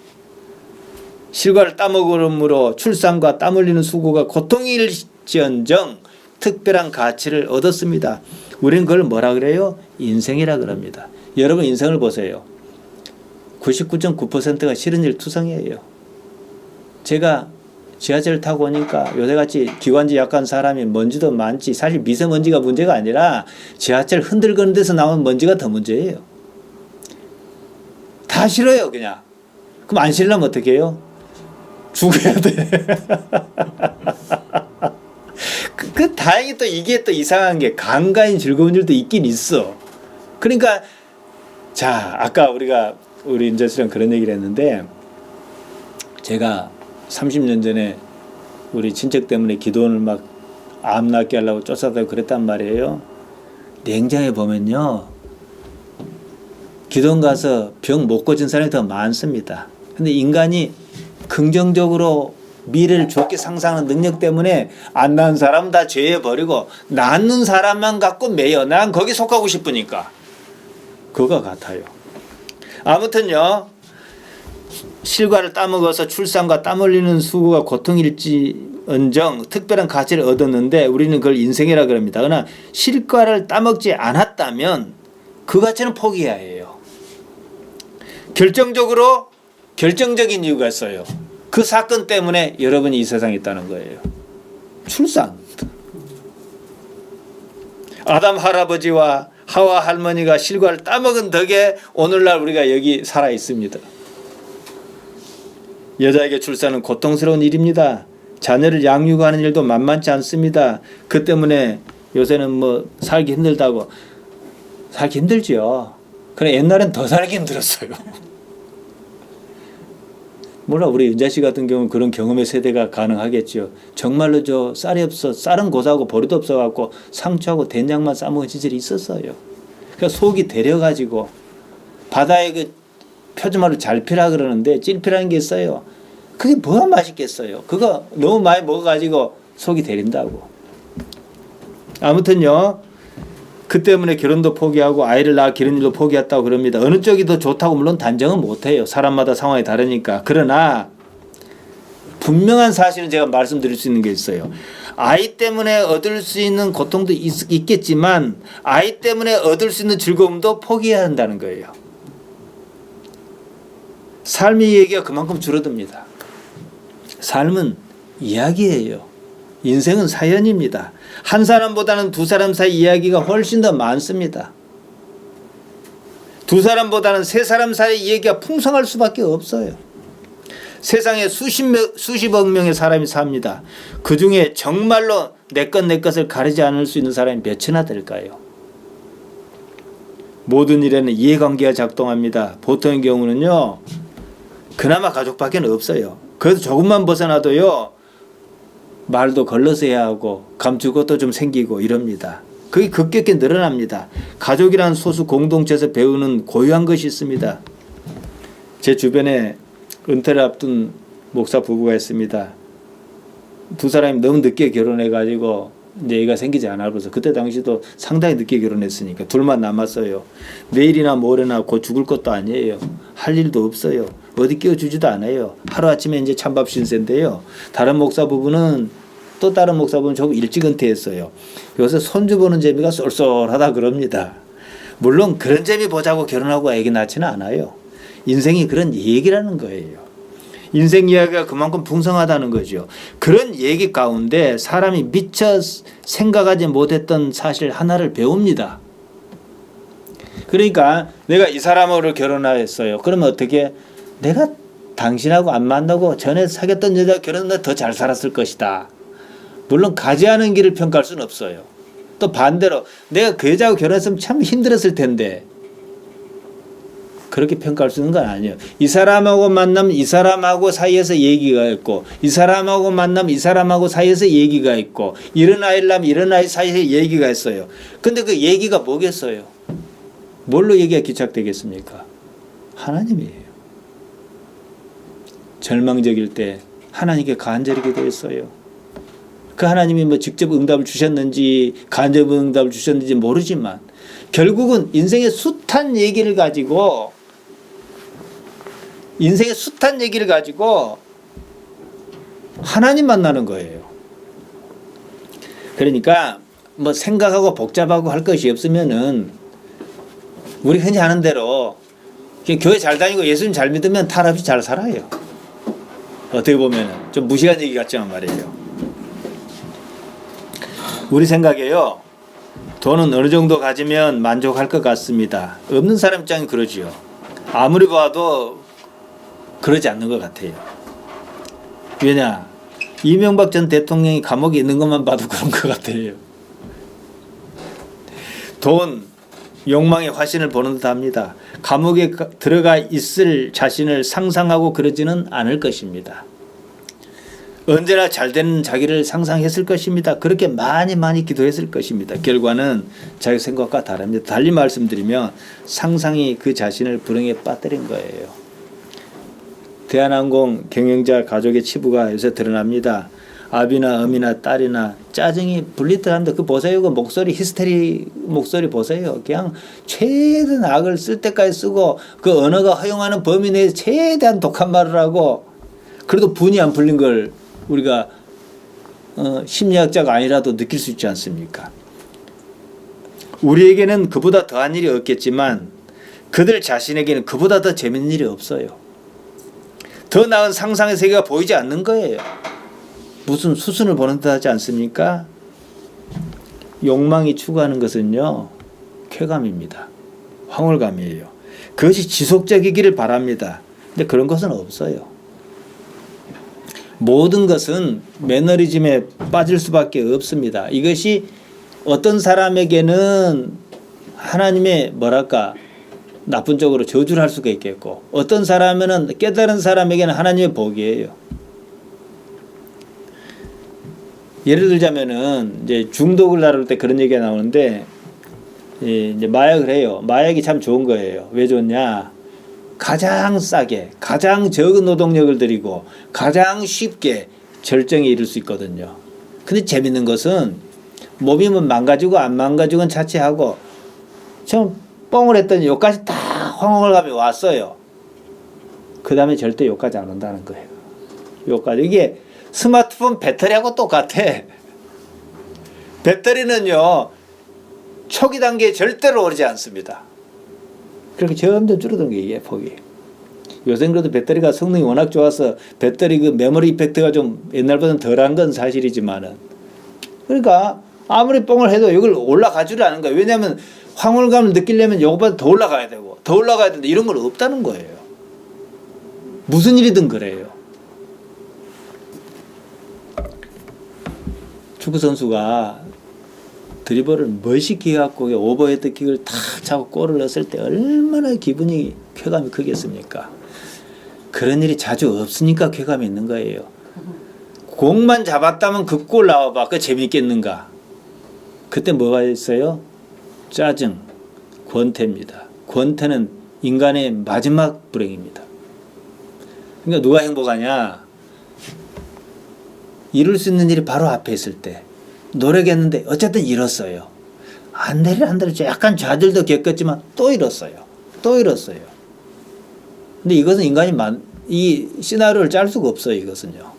실과를 따먹음으로 출산과 땀 흘리는 수고가 고통일지언정 특별한 가치를 얻었습니다. 우리는 그걸 뭐라 그래요? 인생이라 그럽니다. 여러분 인생을 보세요. 99.9%가 싫은 일 투성이에요. 제가 지하철 타고 오니까 요새같이 기관지 약한 사람이 먼지도 많지, 사실 미세먼지가 문제가 아니라 지하철 흔들거리는 데서 나오는 먼지가 더 문제예요. 다 싫어요 그냥. 그럼 안 싫으려면 어떻게 해요? 죽어야 돼. 다행히 또 이게 또 이상한 게 간간히 즐거운 일도 있긴 있어. 그러니까 자, 아까 우리 인재 씨랑 그런 얘기를 했는데, 제가 30년 전에 우리 친척 때문에 기도원을 막 암 낫게 하려고 쫓아다니고 그랬단 말이에요. 냉장에 보면요, 기도원 가서 병 못 고친 사람이 더 많습니다. 근데 인간이 긍정적으로 미래를 좋게 상상하는 능력 때문에 안 낳은 사람은 다 죄해버리고 낳는 사람만 갖고 매여. 난 거기 속하고 싶으니까. 그거 같아요. 아무튼요. 실과를 따먹어서 출산과 땀 흘리는 수고가 고통일지언정 특별한 가치를 얻었는데 우리는 그걸 인생이라 그럽니다. 그러나 실과를 따먹지 않았다면 그 가치는 포기해야 해요. 결정적인 이유가 있어요. 그 사건 때문에 여러분이 이 세상에 있다는 거예요. 출산. 아담 할아버지와 하와 할머니가 실과를 따먹은 덕에 오늘날 우리가 여기 살아 있습니다. 여자에게 출산은 고통스러운 일입니다. 자녀를 양육하는 일도 만만치 않습니다. 그 때문에 요새는 뭐 살기 힘들다고. 살기 힘들지요. 그래 옛날엔 더 살기 힘들었어요. 몰라 우리 윤자 씨 같은 경우는 그런 경험의 세대가 가능하겠죠. 정말로 저 쌀이 없어 쌀은 고사하고 보리도 없어갖고 상추하고 된장만 싸먹은 시절이 있었어요. 그러니까 속이 데려가지고 바다에 그 표주말로 잘피라 그러는데 찔피라는 게 있어요. 그게 뭐가 맛있겠어요. 그거 너무 많이 먹어가지고 속이 데린다고. 아무튼요. 그 때문에 결혼도 포기하고 아이를 낳아 기르는 일도 포기했다고 그럽니다. 어느 쪽이 더 좋다고 물론 단정은 못해요. 사람마다 상황이 다르니까. 그러나 분명한 사실은 제가 말씀드릴 수 있는 게 있어요. 아이 때문에 얻을 수 있는 고통도 있겠지만 아이 때문에 얻을 수 있는 즐거움도 포기해야 한다는 거예요. 삶의 얘기가 그만큼 줄어듭니다. 삶은 이야기예요. 인생은 사연입니다. 한 사람보다는 두 사람 사이 이야기가 훨씬 더 많습니다. 두 사람보다는 세 사람 사이 이야기가 풍성할 수밖에 없어요. 세상에 수십억 명의 사람이 삽니다. 그 중에 정말로 내 것을 가리지 않을 수 있는 사람이 몇이나 될까요? 모든 일에는 이해관계가 작동합니다. 보통의 경우는요. 그나마 가족밖에 없어요. 그래도 조금만 벗어나도요. 말도 걸러서 해야 하고 감출 것도 좀 생기고 이럽니다. 그게 급격히 늘어납니다. 가족이라는 소수 공동체에서 배우는 고유한 것이 있습니다. 제 주변에 은퇴를 앞둔 목사 부부가 있습니다. 두 사람이 너무 늦게 결혼해가지고 이제 애가 생기지 않아서 그때 당시도 상당히 늦게 결혼했으니까 둘만 남았어요. 내일이나 모레나 곧 죽을 것도 아니에요. 할 일도 없어요. 어디 끼워주지도 않아요. 하루아침에 이제 찬밥 신세인데요. 다른 목사 부부는 또 다른 목사 부부는 조금 일찍 은퇴했어요. 요새 손주 보는 재미가 쏠쏠하다 그럽니다. 물론 그런 재미 보자고 결혼하고 애기 낳지는 않아요. 인생이 그런 얘기라는 거예요. 인생 이야기가 그만큼 풍성하다는 거죠. 그런 얘기 가운데 사람이 미처 생각하지 못했던 사실 하나를 배웁니다. 그러니까 내가 이 사람하고 결혼했어요. 그러면 어떻게? 내가 당신하고 안 만나고 전에 사귀었던 여자가 결혼하면 더 잘 살았을 것이다. 물론 가지 않은 길을 평가할 수는 없어요. 또 반대로 내가 그 여자하고 결혼했으면 참 힘들었을 텐데 그렇게 평가할 수 있는 건 아니에요. 이 사람하고 만나면 이 사람하고 사이에서 얘기가 있고 이 사람하고 만나면 이 사람하고 사이에서 얘기가 있고 이런 아이를 낳으면 이런 아이 사이에서 얘기가 있어요. 근데 그 얘기가 뭐겠어요? 뭘로 얘기가 기착되겠습니까? 하나님이에요. 절망적일 때 하나님께 간절히 기도했어요. 그 하나님이 뭐 직접 응답을 주셨는지 간접 응답을 주셨는지 모르지만 결국은 인생의 숱한 얘기를 가지고 하나님 만나는 거예요. 그러니까 뭐 생각하고 복잡하고 할 것이 없으면은 우리 흔히 하는 대로 교회 잘 다니고 예수님 잘 믿으면 탈 없이 잘 살아요. 어떻게 보면 좀 무시한 얘기 같지만 말이에요. 우리 생각에요. 돈은 어느 정도 가지면 만족할 것 같습니다. 없는 사람 입장이 그러지요. 아무리 봐도 그러지 않는 것 같아요. 왜냐? 이명박 전 대통령이 감옥에 있는 것만 봐도 그런 것 같아요. 돈, 욕망의 화신을 보는 듯 합니다. 감옥에 들어가 있을 자신을 상상하고 그러지는 않을 것입니다. 언제나 잘 되는 자기를 상상했을 것입니다. 그렇게 많이 기도했을 것입니다. 결과는 자기 생각과 다릅니다. 달리 말씀드리면 상상이 그 자신을 불행에 빠뜨린 거예요. 대한항공 경영자 가족의 치부가 요새 드러납니다. 아비나 어미나 딸이나 짜증이 불리듯한데 그 보세요. 그 목소리 히스테리 목소리 보세요. 그냥 최대한 악을 쓸 때까지 쓰고 그 언어가 허용하는 범위 내에서 최대한 독한 말을 하고 그래도 분이 안 풀린 걸 우리가 심리학자가 아니라도 느낄 수 있지 않습니까? 우리에게는 그보다 더한 일이 없겠지만 그들 자신에게는 그보다 더 재밌는 일이 없어요. 더 나은 상상의 세계가 보이지 않는 거예요. 무슨 수순을 보는 듯 하지 않습니까? 욕망이 추구하는 것은요, 쾌감입니다. 황홀감이에요. 그것이 지속적이기를 바랍니다. 근데 그런 것은 없어요. 모든 것은 매너리즘에 빠질 수밖에 없습니다. 이것이 어떤 사람에게는 하나님의 나쁜 쪽으로 저주를 할 수가 있겠고 어떤 사람은 깨달은 사람에게는 하나님의 복이에요. 예를 들자면은 이제 중독을 다룰 때 그런 얘기가 나오는데 이제 마약을 해요. 마약이 참 좋은 거예요. 왜 좋냐? 가장 싸게, 가장 적은 노동력을 들이고 가장 쉽게 절정에 이를 수 있거든요. 근데 재밌는 것은 몸이 망가지고 안 망가지고는 차치하고 처음 뻥을 했더니 여기까지 다 황홀감이 왔어요. 그 다음에 절대 여기까지 안 온다는 거예요. 여기까지. 이게 스마트폰 배터리하고 똑같아. 배터리는요, 초기 단계에 절대로 오르지 않습니다. 그렇게 점점 줄어드는 게 이게 폭이. 요새는 그래도 배터리가 성능이 워낙 좋아서 배터리 그 메모리 이펙트가 좀 옛날보다는 덜한 건 사실이지만은. 그러니까 아무리 뻥을 해도 이걸 올라가지를 않은 거예요. 왜냐하면 황홀감을 느끼려면 이거보다 더 올라가야 되고 더 올라가야 되는데 이런 건 없다는 거예요. 무슨 일이든 그래요. 축구 선수가 드리블을 멋있게 해갖고 오버헤드 킥을 탁 차고 골을 넣었을 때 얼마나 기분이 쾌감이 크겠습니까? 그런 일이 자주 없으니까 쾌감이 있는 거예요. 공만 잡았다면 그 골 나와봐. 그 재밌겠는가? 그때 뭐가 있어요? 짜증, 권태입니다. 권태는 인간의 마지막 불행입니다. 그러니까 누가 행복하냐? 이룰 수 있는 일이 바로 앞에 있을 때 노력했는데 어쨌든 잃었어요. 안 되려 약간 좌절도 겪었지만 또 잃었어요. 근데 이것은 인간이 이 시나리오를 짤 수가 없어요. 이것은요.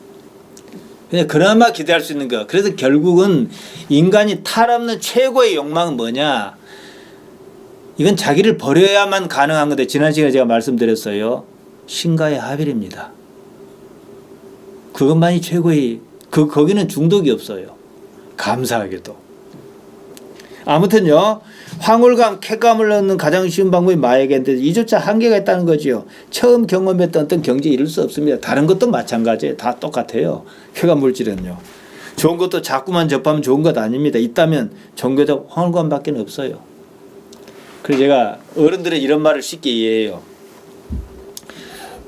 그냥 그나마 기대할 수 있는 거. 그래서 결국은 인간이 탈없는 최고의 욕망은 뭐냐? 이건 자기를 버려야만 가능한 건데 지난 시간에 제가 말씀드렸어요. 신과의 합일입니다. 그것만이 최고의 거기는 중독이 없어요. 감사하게도. 아무튼요. 황홀감, 쾌감을 얻는 가장 쉬운 방법이 마약인데 이조차 한계가 있다는 거죠. 처음 경험했던 어떤 경지에 이룰 수 없습니다. 다른 것도 마찬가지예요. 다 똑같아요. 쾌감 물질은요. 좋은 것도 자꾸만 접하면 좋은 것 아닙니다. 있다면 종교적 황홀감밖에 없어요. 그래서 제가 어른들의 이런 말을 쉽게 이해해요.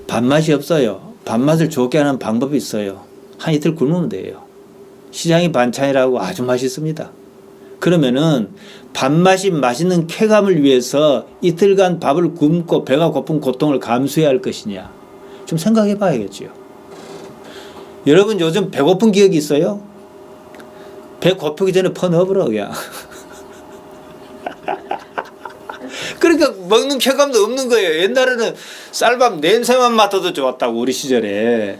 밥맛이 없어요. 밥맛을 좋게 하는 방법이 있어요. 한 이틀 굶으면 돼요. 시장이 반찬이라고 아주 맛있습니다. 그러면은 밥맛이 맛있는 쾌감을 위해서 이틀간 밥을 굶고 배가 고픈 고통을 감수해야 할 것이냐. 좀 생각해 봐야겠죠. 여러분 요즘 배고픈 기억이 있어요? 배 고프기 전에 퍼 넣어버려 그냥. 그러니까 먹는 쾌감도 없는 거예요. 옛날에는 쌀밥 냄새만 맡아도 좋았다고 우리 시절에.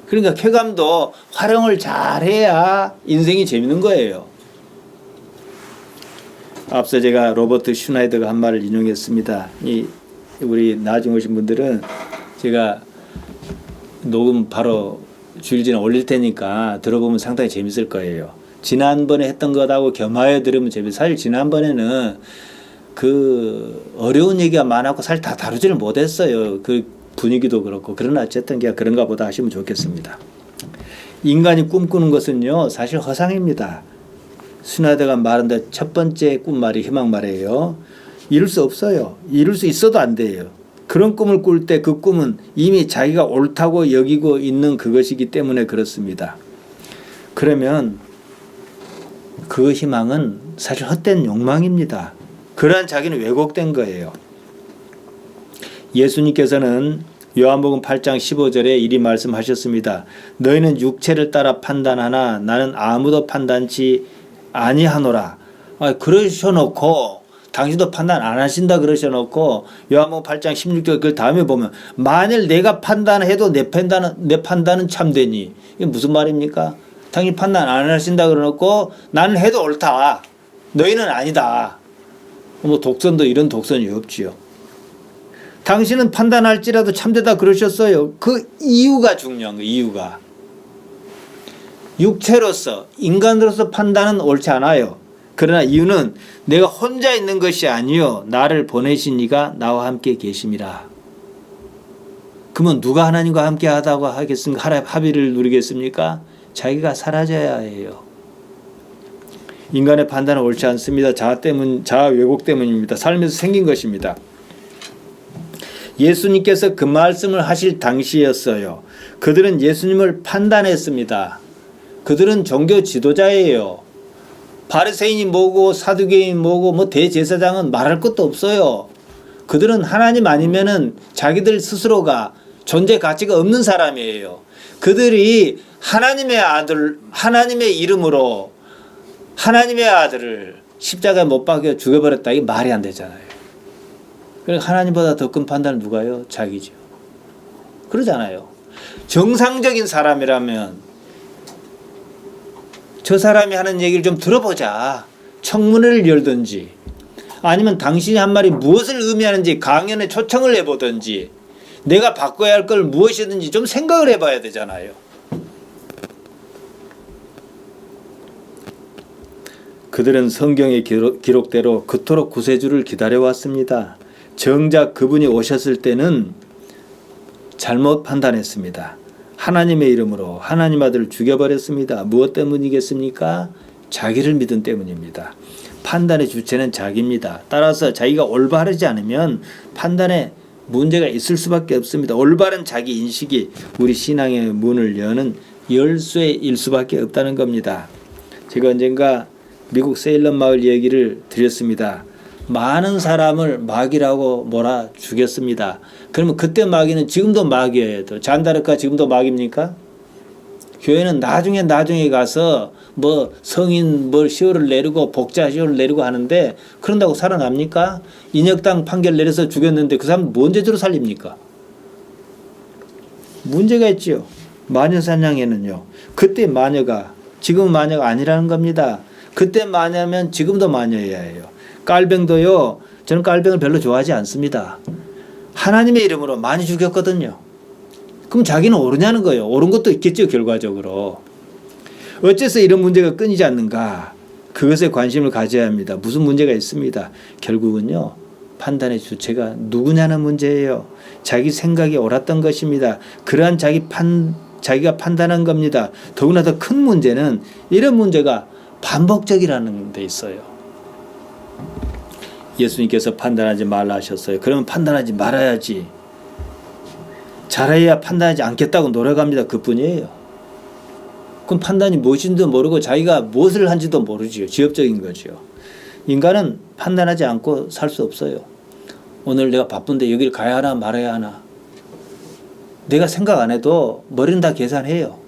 그러니까 쾌감도 활용을 잘해야 인생이 재밌는 거예요. 앞서 제가 로버트 슈나이더가 한 말을 인용했습니다. 우리 나중에 오신 분들은 제가 녹음 바로 주일 전에 올릴 테니까 들어보면 상당히 재밌을 거예요. 지난번에 했던 것하고 겸하여 들으면 재밌어요. 사실 지난번에는 그 어려운 얘기가 많았고 사실 다 다루지를 못했어요. 그 분위기도 그렇고. 그러나 어쨌든 그냥 그런가 보다 하시면 좋겠습니다. 인간이 꿈꾸는 것은요 사실 허상입니다. 슈나이더가 말한 첫 번째 꿈말이 희망말이에요. 이룰 수 없어요. 이룰 수 있어도 안 돼요. 그런 꿈을 꿀 때 그 꿈은 이미 자기가 옳다고 여기고 있는 그것이기 때문에 그렇습니다. 그러면 그 희망은 사실 헛된 욕망입니다. 그러한 자기는 왜곡된 거예요. 예수님께서는 요한복음 8장 15절에 이리 말씀하셨습니다. 너희는 육체를 따라 판단하나 나는 아무도 판단치 아니하노라. 그러셔놓고 당신도 판단 안 하신다 그러셔놓고 요한복음 8장 16절 그 다음에 보면 만일 내가 판단해도 내 판단은 참되니. 이게 무슨 말입니까? 당신 판단 안 하신다 그러놓고 나는 해도 옳다. 너희는 아니다. 뭐 독선도 이런 독선이 없지요. 당신은 판단할지라도 참되다 그러셨어요. 그 이유가 중요한 거예요. 이유가. 육체로서 인간으로서 판단은 옳지 않아요. 그러나 이유는 내가 혼자 있는 것이 아니요 나를 보내신 이가 나와 함께 계심이라. 그러면 누가 하나님과 함께 하다고 하겠습니까? 합의를 누리겠습니까? 자기가 사라져야 해요. 인간의 판단은 옳지 않습니다. 자아 왜곡 때문입니다. 삶에서 생긴 것입니다. 예수님께서 그 말씀을 하실 당시였어요. 그들은 예수님을 판단했습니다. 그들은 종교 지도자예요. 바리새인이 뭐고 사두개인이 뭐고 뭐 대제사장은 말할 것도 없어요. 그들은 하나님 아니면은 자기들 스스로가 존재 가치가 없는 사람이에요. 그들이 하나님의 아들, 하나님의 이름으로 하나님의 아들을 십자가에 못 박여 죽여버렸다. 이게 말이 안 되잖아요. 그러니까 하나님보다 더 큰 판단을 누가 해요? 자기죠. 그러잖아요. 정상적인 사람이라면 저 사람이 하는 얘기를 좀 들어보자. 청문회를 열든지 아니면 당신이 한 말이 무엇을 의미하는지 강연에 초청을 해보든지 내가 바꿔야 할 걸 무엇이든지 좀 생각을 해봐야 되잖아요. 그들은 성경의 기록대로 그토록 구세주를 기다려왔습니다. 정작 그분이 오셨을 때는 잘못 판단했습니다. 하나님의 이름으로 하나님 아들을 죽여버렸습니다. 무엇 때문이겠습니까? 자기를 믿은 때문입니다. 판단의 주체는 자기입니다. 따라서 자기가 올바르지 않으면 판단에 문제가 있을 수밖에 없습니다. 올바른 자기 인식이 우리 신앙의 문을 여는 열쇠일 수밖에 없다는 겁니다. 제가 언젠가 미국 세일런 마을 얘기를 드렸습니다. 많은 사람을 마귀라고 몰아 죽였습니다. 그러면 그때 마귀는 지금도 마귀예요. 잔다르카 지금도 마귀입니까? 교회는 나중에 가서 뭐 성인 뭘 시효를 내리고 복자 시효를 내리고 하는데 그런다고 살아납니까? 인역당 판결 내려서 죽였는데 그 사람 뭔 죄로 살립니까? 문제가 있지요. 마녀사냥에는요. 그때 마녀가 지금은 마녀가 아니라는 겁니다. 그때 마녀면 지금도 마녀여야 해요. 깔병도요. 저는 깔병을 별로 좋아하지 않습니다. 하나님의 이름으로 많이 죽였거든요. 그럼 자기는 옳으냐는 거예요. 옳은 것도 있겠죠. 결과적으로. 어째서 이런 문제가 끊이지 않는가. 그것에 관심을 가져야 합니다. 무슨 문제가 있습니다. 결국은요. 판단의 주체가 누구냐는 문제예요. 자기 생각이 옳았던 것입니다. 그러한 자기가 판단한 겁니다. 더구나 더 큰 문제는 이런 문제가 반복적이라는 데 있어요. 예수님께서 판단하지 말라 하셨어요. 그러면 판단하지 말아야지. 잘해야 판단하지 않겠다고 노력합니다. 그뿐이에요. 그럼 판단이 무엇인지도 모르고 자기가 무엇을 한지도 모르지요. 지엽적인 거죠. 인간은 판단하지 않고 살 수 없어요. 오늘 내가 바쁜데 여기를 가야 하나 말아야 하나. 내가 생각 안 해도 머리는 다 계산해요.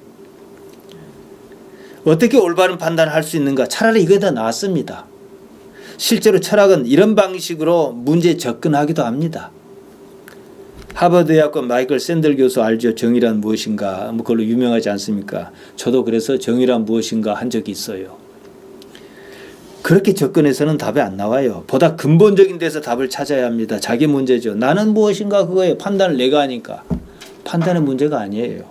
어떻게 올바른 판단을 할 수 있는가? 차라리 이게 더 낫습니다. 실제로 철학은 이런 방식으로 문제에 접근하기도 합니다. 하버드대학교 마이클 샌들 교수 알죠? 정의란 무엇인가? 뭐 그걸로 유명하지 않습니까? 저도 그래서 정의란 무엇인가 한 적이 있어요. 그렇게 접근해서는 답이 안 나와요. 보다 근본적인 데서 답을 찾아야 합니다. 자기 문제죠. 나는 무엇인가 그거예요. 판단을 내가 하니까. 판단의 문제가 아니에요.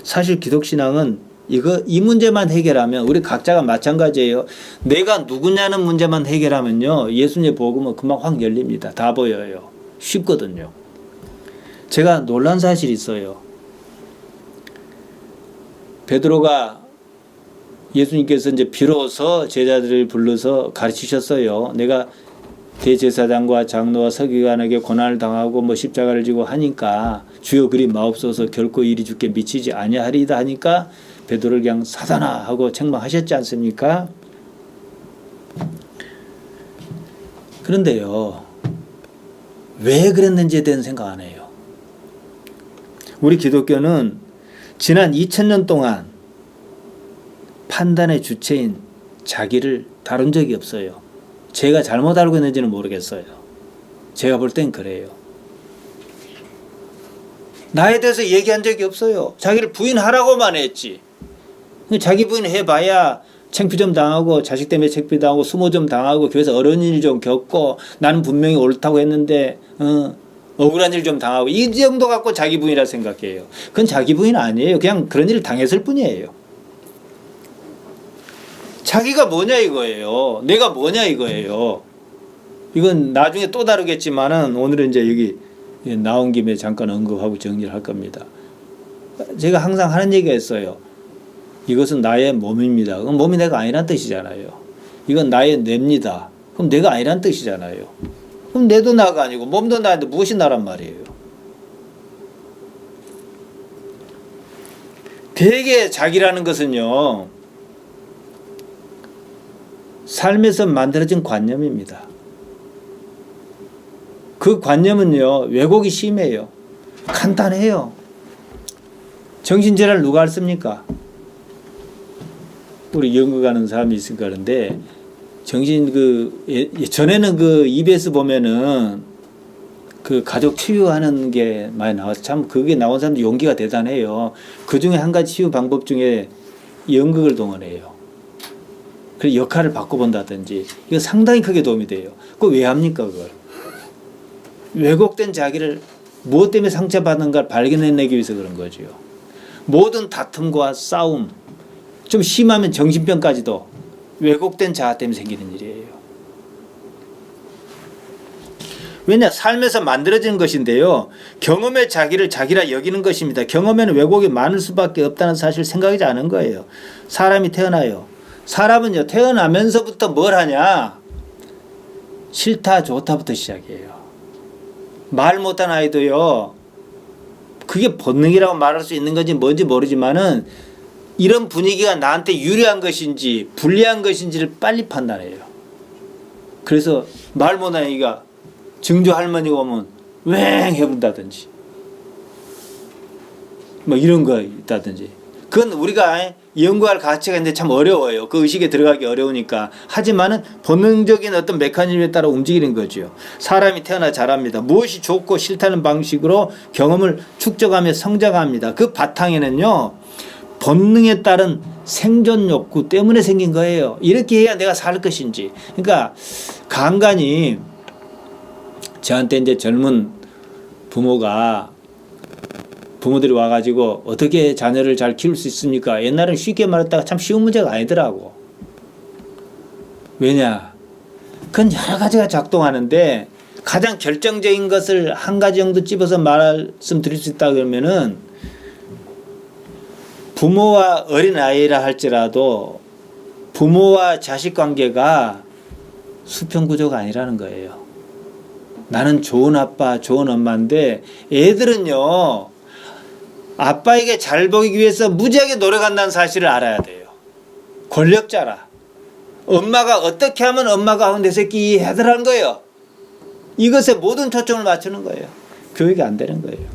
사실 기독신앙은 이 문제만 해결하면 우리 각자가 마찬가지예요. 내가 누구냐는 문제만 해결하면요. 예수님의 복음은 금방 확 열립니다. 다 보여요. 쉽거든요. 제가 놀란 사실이 있어요. 베드로가 예수님께서 이제 비로소 제자들을 불러서 가르치셨어요. 내가 대제사장과 장로와 서기관에게 고난을 당하고 뭐 십자가를 지고 하니까 주여 그리 마옵소서 결코 이리 주께 미치지 아니하리이다 하니까 베드로를 그냥 사단아 하고 책망하셨지 않습니까? 그런데요, 왜 그랬는지에 대한 생각 안 해요. 우리 기독교는 지난 2000년 동안 판단의 주체인 자기를 다룬 적이 없어요. 제가 잘못 알고 있는지는 모르겠어요. 제가 볼 땐 그래요. 나에 대해서 얘기한 적이 없어요. 자기를 부인하라고만 했지. 자기 부인 해봐야 창피점 당하고 자식 때문에 창피 당하고 수모점 당하고 교회에서 어려운 일 좀 겪고 나는 분명히 옳다고 했는데 억울한 일 좀 당하고 이 정도 갖고 자기 부인이라 생각해요. 그건 자기 부인 아니에요. 그냥 그런 일을 당했을 뿐이에요. 자기가 뭐냐 이거예요. 내가 뭐냐 이거예요. 이건 나중에 또 다루겠지만은 오늘은 이제 여기 나온 김에 잠깐 언급하고 정리를 할 겁니다. 제가 항상 하는 얘기가 있어요. 이것은 나의 몸입니다. 그럼 몸이 내가 아니란 뜻이잖아요. 이건 나의 뇌입니다. 그럼 내가 아니란 뜻이잖아요. 그럼 뇌도 나가 아니고 몸도 나인데 무엇이 나란 말이에요. 대개 자기라는 것은요, 삶에서 만들어진 관념입니다. 그 관념은요, 왜곡이 심해요. 간단해요. 정신질환을 누가 앓습니까? 우리 연구가는 사람이 있으니까 그런데 전에는 그 EBS 보면은 그 가족 치유하는 게 많이 나와서 참 그게 나온 사람들 용기가 대단해요. 그 중에 한 가지 치유 방법 중에 연극을 동원해요. 그 역할을 바꿔본다든지 이거 상당히 크게 도움이 돼요. 그거 왜 합니까 그걸? 왜곡된 자기를 무엇 때문에 상처받는가를 발견해내기 위해서 그런 거죠. 모든 다툼과 싸움, 좀 심하면 정신병까지도 왜곡된 자아 때문에 생기는 일이에요. 왜냐? 삶에서 만들어진 것인데요. 경험의 자기를 자기라 여기는 것입니다. 경험에는 왜곡이 많을 수밖에 없다는 사실을 생각하지 않은 거예요. 사람이 태어나요. 사람은요, 태어나면서부터 뭘 하냐? 싫다, 좋다부터 시작해요. 말 못한 아이도요, 그게 본능이라고 말할 수 있는 건지 뭔지 모르지만은 이런 분위기가 나한테 유리한 것인지 불리한 것인지를 빨리 판단해요. 그래서 말 못한 아이가 증조 할머니가 오면 웽 해본다든지 뭐 이런 거 있다든지, 그건 우리가 연구할 가치가 있는데 참 어려워요. 그 의식에 들어가기 어려우니까. 하지만은 본능적인 어떤 메커니즘에 따라 움직이는 거죠. 사람이 태어나 자랍니다. 무엇이 좋고 싫다는 방식으로 경험을 축적하며 성장합니다. 그 바탕에는요, 본능에 따른 생존 욕구 때문에 생긴 거예요. 이렇게 해야 내가 살 것인지. 그러니까 간간이 저한테 이제 젊은 부모들이 와가지고 어떻게 자녀를 잘 키울 수 있습니까? 옛날엔 쉽게 말했다가 참 쉬운 문제가 아니더라고. 왜냐? 그건 여러 가지가 작동하는데 가장 결정적인 것을 한 가지 정도 집어서 말씀드릴 수 있다 그러면은, 부모와 어린아이라 할지라도 부모와 자식 관계가 수평구조가 아니라는 거예요. 나는 좋은 아빠, 좋은 엄마인데 애들은요, 아빠에게 잘 보이기 위해서 무지하게 노력한다는 사실을 알아야 돼요. 권력자라. 엄마가 어떻게 하면 엄마가 내 새끼 해더라는 거예요. 이것에 모든 초점을 맞추는 거예요. 교육이 안 되는 거예요.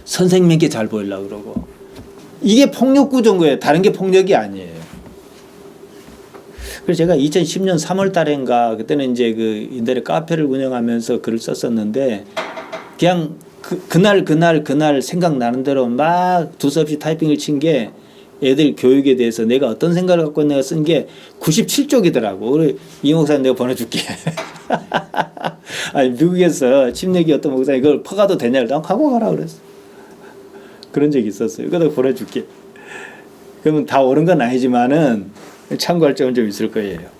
선생님에게 잘 보이려고 그러고. 이게 폭력 구조인 거예요. 다른 게 폭력이 아니에요. 그래서 제가 2010년 3월 달인가, 그때는 이제 그 인터넷 카페를 운영하면서 글을 썼었는데, 그냥 그날 생각나는 대로 막 두서없이 타이핑을 친 게, 애들 교육에 대해서 내가 어떤 생각을 갖고 내가 쓴 게 97쪽이더라고. 그래, 이 목사님 내가 보내줄게. 아니, 미국에서 침례기 어떤 목사님 이걸 퍼가도 되냐? 난 갖고 가라 그랬어. 그런 적이 있었어요. 이거 내가 보내줄게. 그러면 다 옳은 건 아니지만은 참고할 점은 좀 있을 거예요.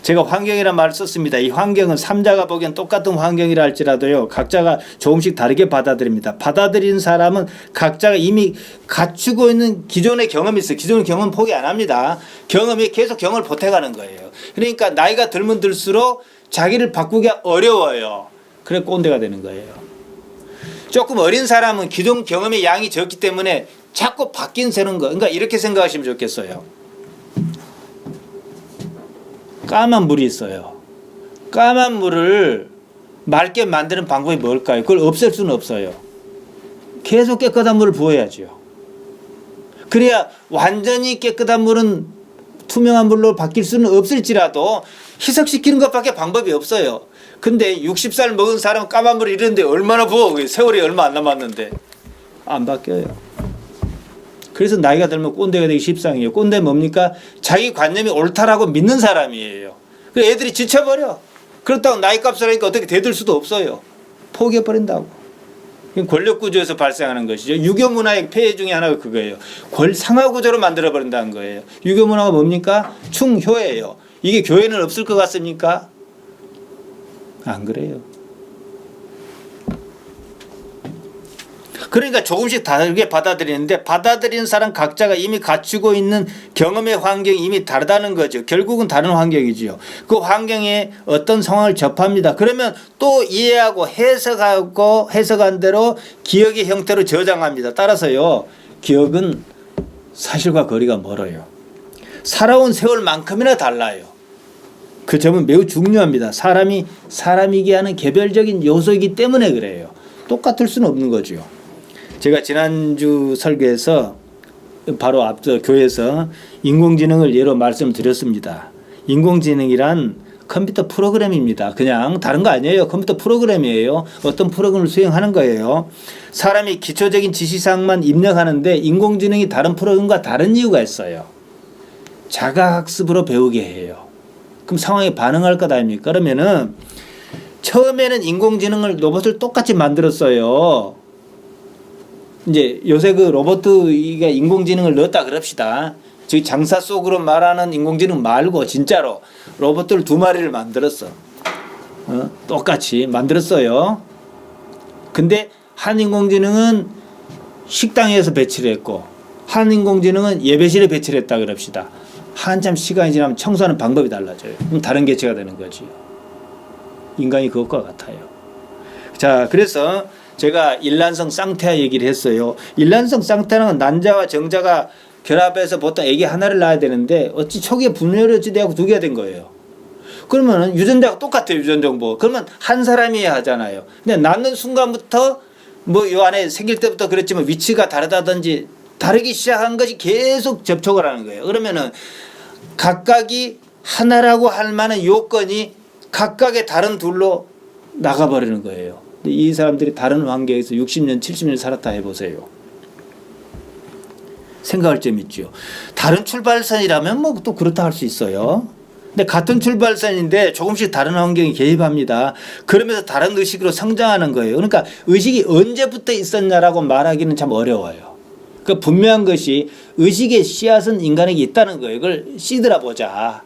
제가 환경이라는 말을 썼습니다. 이 환경은 삼자가 보기엔 똑같은 환경이라 할지라도요, 각자가 조금씩 다르게 받아들입니다. 받아들이는 사람은 각자가 이미 갖추고 있는 기존의 경험이 있어요. 기존의 경험은 포기 안 합니다. 경험이 계속 경험을 보태가는 거예요. 그러니까 나이가 들면 들수록 자기를 바꾸기가 어려워요. 그래 꼰대가 되는 거예요. 조금 어린 사람은 기존 경험의 양이 적기 때문에 자꾸 바뀐 새는 거. 그러니까 이렇게 생각하시면 좋겠어요. 까만 물이 있어요. 까만 물을 맑게 만드는 방법이 뭘까요? 그걸 없앨 수는 없어요. 계속 깨끗한 물을 부어야죠. 그래야 완전히 깨끗한 물은 투명한 물로 바뀔 수는 없을지라도 희석시키는 것밖에 방법이 없어요. 근데 60살 먹은 사람은 까만 물을 이러는데 얼마나 부어? 세월이 얼마 안 남았는데. 안 바뀌어요. 그래서 나이가 들면 꼰대가 되기 십상이에요. 꼰대 뭡니까? 자기 관념이 옳다라고 믿는 사람이에요. 그래서 애들이 지쳐버려. 그렇다고 나이 값을 하니까 어떻게 대들 수도 없어요. 포기해버린다고. 권력 구조에서 발생하는 것이죠. 유교 문화의 폐해 중에 하나가 그거예요. 상하 구조로 만들어버린다는 거예요. 유교 문화가 뭡니까? 충효예요. 이게 교회는 없을 것 같습니까? 안 그래요. 그러니까 조금씩 다르게 받아들이는데 받아들이는 사람 각자가 이미 갖추고 있는 경험의 환경이 이미 다르다는 거죠. 결국은 다른 환경이지요. 그 환경에 어떤 상황을 접합니다. 그러면 또 이해하고 해석하고 해석한 대로 기억의 형태로 저장합니다. 따라서요. 기억은 사실과 거리가 멀어요. 살아온 세월만큼이나 달라요. 그 점은 매우 중요합니다. 사람이게 하는 개별적인 요소이기 때문에 그래요. 똑같을 수는 없는 거죠. 제가 지난주 설교에서 바로 앞서 교회에서 인공지능을 예로 말씀드렸습니다. 인공지능이란 컴퓨터 프로그램입니다. 그냥 다른 거 아니에요. 컴퓨터 프로그램이에요. 어떤 프로그램을 수행하는 거예요. 사람이 기초적인 지시사항만 입력하는데 인공지능이 다른 프로그램과 다른 이유가 있어요. 자가학습으로 배우게 해요. 그럼 상황에 반응할 것 아닙니까? 그러면은 처음에는 인공지능을 로봇을 똑같이 만들었어요. 이제 요새 그 로봇이가 인공지능을 넣었다 그럽시다. 저희 장사 속으로 말하는 인공지능 말고 진짜로 로봇들 2마리를 만들었어. 똑같이 만들었어요. 근데 한 인공지능은 식당에서 배치를 했고 한 인공지능은 예배실에 배치를 했다 그럽시다. 한참 시간이 지나면 청소하는 방법이 달라져요. 그럼 다른 개체가 되는 거지. 인간이 그것과 같아요. 자, 그래서 제가 일란성 쌍태아 얘기를 했어요. 일란성 쌍태아는 난자와 정자가 결합해서 보통 애기 하나를 낳아야 되는데 어찌 초기에 분열이 어찌 되고 2개가 된 거예요. 그러면 유전자가 똑같아요. 유전정보. 그러면 한 사람이어야 하잖아요. 근데 낳는 순간부터 뭐 요 안에 생길 때부터 그랬지만 위치가 다르다든지 다르기 시작한 것이 계속 접촉을 하는 거예요. 그러면은 각각이 하나라고 할 만한 요건이 각각의 다른 둘로 나가버리는 거예요. 이 사람들이 다른 환경에서 60년, 70년 살았다 해보세요. 생각할 점이 있죠. 다른 출발선이라면 뭐 또 그렇다 할 수 있어요. 근데 같은 출발선인데 조금씩 다른 환경이 개입합니다. 그러면서 다른 의식으로 성장하는 거예요. 그러니까 의식이 언제부터 있었냐라고 말하기는 참 어려워요. 그 분명한 것이 의식의 씨앗은 인간에게 있다는 거예요. 이걸 씨드라 보자.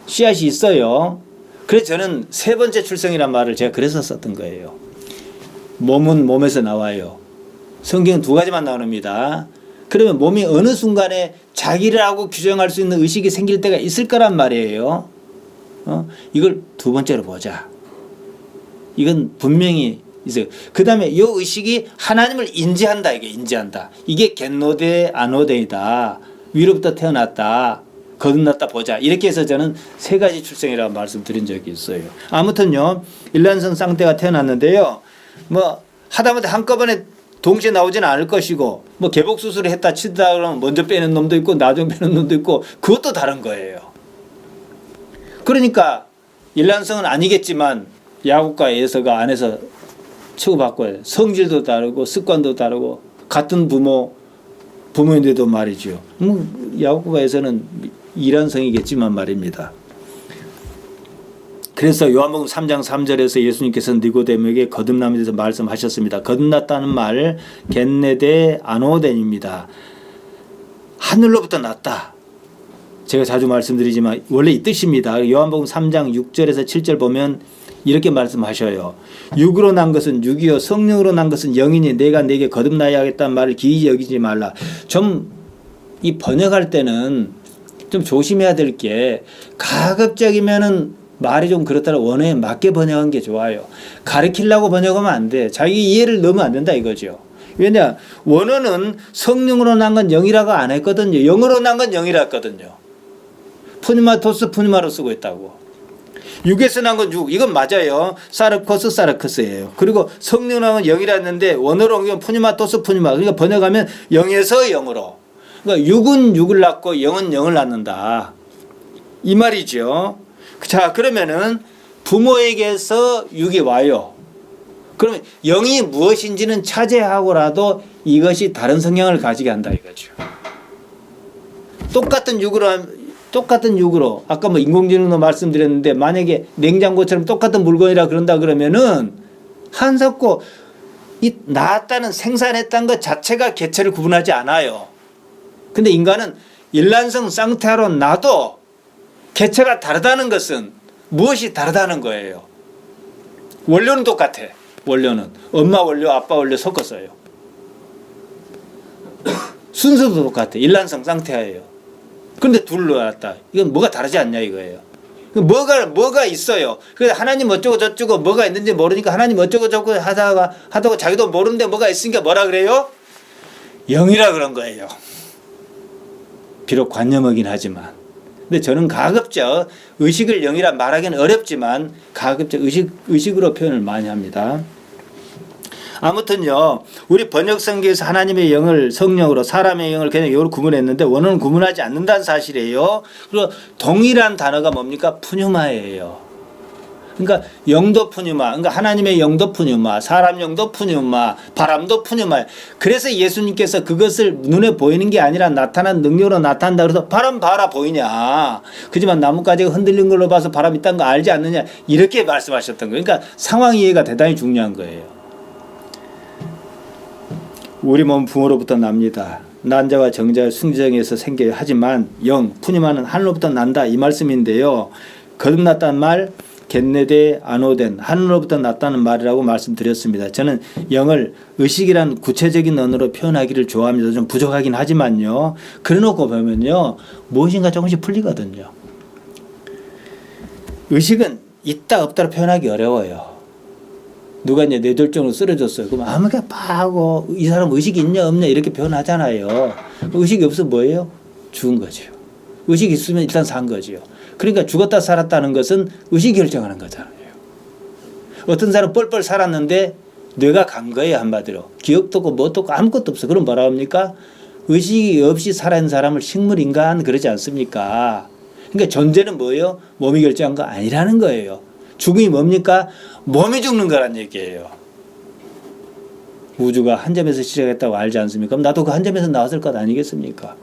씨앗이 있어요. 그래서 저는 3번째 출생이란 말을 제가 그래서 썼던 거예요. 몸은 몸에서 나와요. 성경은 2가지만 나옵니다. 그러면 몸이 어느 순간에 자기라고 규정할 수 있는 의식이 생길 때가 있을 거란 말이에요. 이걸 2번째로 보자. 이건 분명히 있어요. 그 다음에 이 의식이 하나님을 인지한다. 이게 인지한다. 이게 겟노데 아노데이다. 위로부터 태어났다. 거듭났다 보자. 이렇게 해서 저는 3가지 출생이라고 말씀드린 적이 있어요. 아무튼요. 일란성 쌍태가 태어났는데요. 뭐 하다못해 한꺼번에 동시에 나오지는 않을 것이고 뭐 개복 수술을 했다 치다 그러면 먼저 빼는 놈도 있고 나중에 빼는 놈도 있고 그것도 다른 거예요. 그러니까 일란성은 아니겠지만 야곱과 에서가 안에서 치고받고 해요. 성질도 다르고 습관도 다르고 같은 부모인데도 말이죠. 야곱과 에서는 일란성이겠지만 말입니다. 그래서 요한복음 3장 3절에서 예수님께서 니고데모에게 거듭남에 대해서 말씀하셨습니다. 거듭났다는 말 겟네데 아노덴입니다. 하늘로부터 났다. 제가 자주 말씀드리지만 원래 이 뜻입니다. 요한복음 3장 6절에서 7절 보면 이렇게 말씀하셔요. 육으로 난 것은 육이요 성령으로 난 것은 영이니 내가 네게 거듭나야 하겠다는 말을 기이히 여기지 말라. 좀 이 번역할 때는 좀 조심해야 될 게 가급적이면은 말이 좀 그렇다라 원어에 맞게 번역한 게 좋아요. 가르치려고 번역하면 안 돼. 자기 이해를 넣으면 안 된다 이거죠. 왜냐 원어는 성령으로 난 건 영이라고 안 했거든요. 영으로 난 건 영이라 했거든요. 푸니마토스 푸니마로 쓰고 있다고. 육에서 난 건 육. 이건 맞아요. 사르코스 사르코스예요. 그리고 성령으로 난 건 영이라 했는데 원어로 옮기면 푸니마토스 푸니마. 그러니까 번역하면 영에서 영으로. 그러니까 육은 육을 낳고 영은 영을 낳는다. 이 말이죠. 자 그러면은 부모에게서 육이 와요. 그러면 영이 무엇인지는 차지하고라도 이것이 다른 성향을 가지게 한다 이거죠. 똑같은 육으로 아까 뭐 인공지능도 말씀드렸는데 만약에 냉장고처럼 똑같은 물건이라 그런다 그러면은 한석고 이 낳았다는 생산했다는 것 자체가 개체를 구분하지 않아요. 근데 인간은 일란성 쌍태아로 나도 개체가 다르다는 것은 무엇이 다르다는 거예요. 원료는 똑같아. 원료는 엄마 원료 아빠 원료 섞었어요. 순서도 똑같아. 일란성 쌍태아예요. 그런데 둘 놓았다. 이건 뭐가 다르지 않냐 이거예요. 뭐가 있어요. 그래서 하나님 어쩌고 저쩌고 뭐가 있는지 모르니까 하나님 어쩌고 저쩌고 하다가 자기도 모르는데 뭐가 있으니까 뭐라 그래요? 영이라 그런 거예요. 비록 관념이긴 하지만. 근데 저는 가급적 의식을 영이라 말하기는 어렵지만 가급적 의식으로 표현을 많이 합니다. 아무튼요, 우리 번역성경에서 하나님의 영을 성령으로 사람의 영을 그냥 영으로 구분했는데 원어는 구분하지 않는다는 사실이에요. 그리고 동일한 단어가 뭡니까? 푸뉴마예요. 그러니까 영도 푸뉴마, 그러니까 하나님의 영도 푸뉴마, 사람 영도 푸뉴마, 바람도 푸뉴마. 그래서 예수님께서 그것을 눈에 보이는 게 아니라 나타난 능력으로 나타난다 그래서 바람 봐라 보이냐. 그지만 나뭇가지가 흔들린 걸로 봐서 바람 있다는 거 알지 않느냐. 이렇게 말씀하셨던 거예요. 그러니까 상황 이해가 대단히 중요한 거예요. 우리 몸 부모로부터 납니다. 난자와 정자의 숭정에서 생겨요. 하지만 영, 푸니마는 하늘로부터 난다. 이 말씀인데요. 거듭났다는 말, 겟네데 아노덴, 하늘로부터 났다는 말이라고 말씀드렸습니다. 저는 영을 의식이란 구체적인 언어로 표현하기를 좋아합니다. 좀 부족하긴 하지만요. 그래놓고 보면요. 무엇인가 조금씩 풀리거든요. 의식은 있다 없다로 표현하기 어려워요. 누가 이제 뇌졸중으로 쓰러졌어요. 그럼 아무게 파하고 이 사람 의식이 있냐 없냐 이렇게 표현하잖아요. 의식이 없으면 뭐예요? 죽은 거죠. 의식이 있으면 일단 산 거죠. 그러니까 죽었다 살았다는 것은 의식이 결정하는 거잖아요. 어떤 사람 뻘뻘 살았는데 뇌가 간 거예요. 한마디로. 기억도 없고 뭣도 없고 아무것도 없어. 그럼 뭐라 합니까? 의식이 없이 살아있는 사람을 식물인간 그러지 않습니까? 그러니까 존재는 뭐예요? 몸이 결정한 거 아니라는 거예요. 죽음이 뭡니까? 몸이 죽는 거란 얘기예요. 우주가 한 점에서 시작했다고 알지 않습니까? 그럼 나도 그 한 점에서 나왔을 것 아니겠습니까?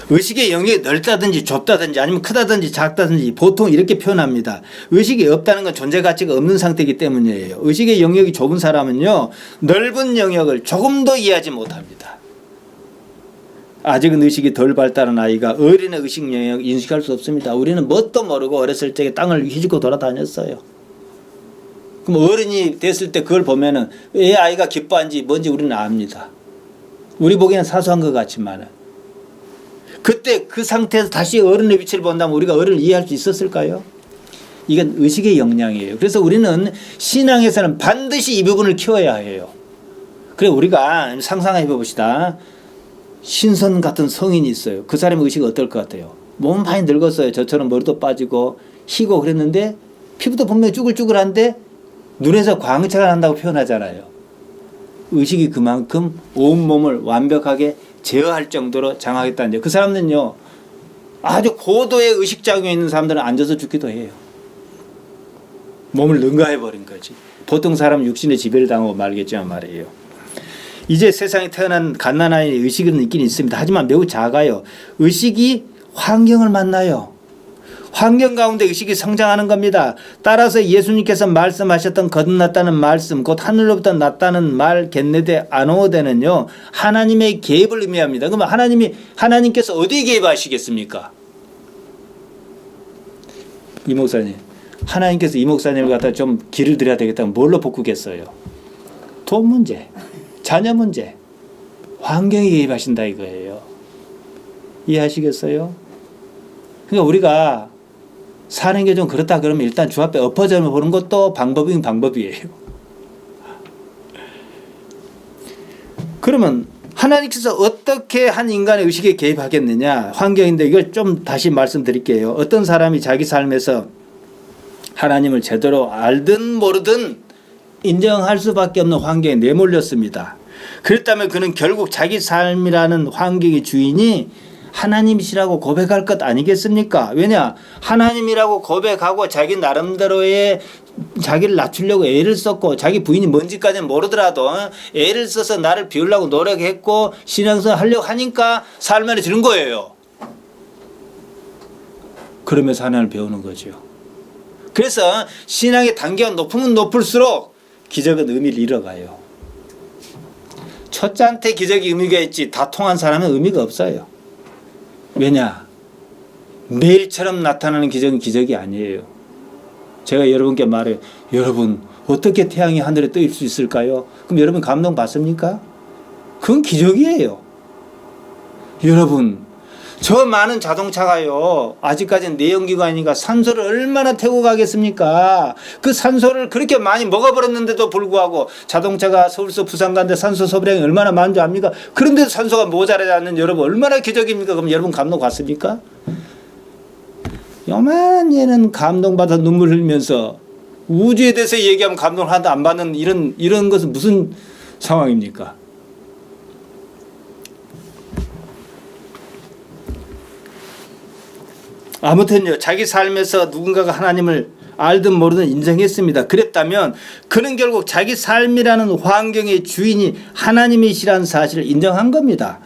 의식의 영역이 넓다든지 좁다든지 아니면 크다든지 작다든지 보통 이렇게 표현합니다. 의식이 없다는 건 존재 가치가 없는 상태이기 때문이에요. 의식의 영역이 좁은 사람은요. 넓은 영역을 조금도 이해하지 못합니다. 아직은 의식이 덜 발달한 아이가 어린의 의식 영역 인식할 수 없습니다. 우리는 뭣도 모르고 어렸을 적에 땅을 휘젓고 돌아다녔어요. 그럼 어른이 됐을 때 그걸 보면은 왜 아이가 기뻐하는지 뭔지 우리는 압니다. 우리 보기에는 사소한 것 같지만은 그때 그 상태에서 다시 어른의 위치를 본다면 우리가 어른을 이해할 수 있었을까요? 이건 의식의 역량이에요. 그래서 우리는 신앙에서는 반드시 이 부분을 키워야 해요. 그래 우리가 상상해 봅시다. 신선 같은 성인이 있어요. 그 사람의 의식이 어떨 것 같아요? 몸은 많이 늙었어요. 저처럼 머리도 빠지고 희고 그랬는데 피부도 분명히 쭈글쭈글한데 눈에서 광채가 난다고 표현하잖아요. 의식이 그만큼 온몸을 완벽하게 제어할 정도로 장악했다는 거예요. 그 사람들은요. 아주 고도의 의식작용이 있는 사람들은 앉아서 죽기도 해요. 몸을 능가해버린 거지. 보통 사람은 육신의 지배를 당하고 말겠지만 말이에요. 이제 세상에 태어난 갓난아이의 의식은 있긴 있습니다. 하지만 매우 작아요. 의식이 환경을 만나요. 환경 가운데 의식이 성장하는 겁니다. 따라서 예수님께서 말씀하셨던 거듭났다는 말씀, 곧 하늘로부터 났다는 말 겟네데 아노데는요. 하나님의 개입을 의미합니다. 그러면 하나님께서 어디에 개입하시겠습니까? 이 목사님. 하나님께서 이 목사님을 갖다 좀 길을 들여야 되겠다면 뭘로 바꾸겠어요? 돈 문제. 자녀 문제, 환경에 개입하신다 이거예요. 이해하시겠어요? 그러니까 우리가 사는 게 좀 그렇다 그러면 일단 주 앞에 엎어져 보는 것도 방법이긴 방법이에요. 그러면 하나님께서 어떻게 한 인간의 의식에 개입하겠느냐? 환경인데 이걸 좀 다시 말씀드릴게요. 어떤 사람이 자기 삶에서 하나님을 제대로 알든 모르든 인정할 수밖에 없는 환경에 내몰렸습니다. 그렇다면 그는 결국 자기 삶이라는 환경의 주인이 하나님이시라고 고백할 것 아니겠습니까? 왜냐? 하나님이라고 고백하고 자기 나름대로의 자기를 낮추려고 애를 썼고 자기 부인이 뭔지까지는 모르더라도 애를 써서 나를 비우려고 노력했고 신앙생활 하려고 하니까 삶을 주는 거예요. 그러면서 하나님을 배우는 거죠. 그래서 신앙의 단계가 높으면 높을수록 기적은 의미를 잃어가요. 첫째한테 기적이 의미가 있지 다 통한 사람은 의미가 없어요. 왜냐? 매일처럼 나타나는 기적은 기적이 아니에요. 제가 여러분께 말해요. 여러분 어떻게 태양이 하늘에 떠 있을 수 있을까요? 그럼 여러분 감동받습니까? 그건 기적이에요. 여러분 저 많은 자동차가요 아직까지는 내연기관이니까 산소를 얼마나 태우고 가겠습니까? 그 산소를 그렇게 많이 먹어버렸는데도 불구하고 자동차가 서울서 부산 가는데 산소 소비량이 얼마나 많은 줄 압니까? 그런데도 산소가 모자라지 않는 여러분 얼마나 기적입니까? 그럼 여러분 감동 받습니까? 요만한 얘는 감동받아 눈물 흘리면서 우주에 대해서 얘기하면 감동을 하나도 안 받는 이런 것은 무슨 상황입니까? 아무튼요, 자기 삶에서 누군가가 하나님을 알든 모르든 인정했습니다. 그랬다면 그는 결국 자기 삶이라는 환경의 주인이 하나님이시라는 사실을 인정한 겁니다.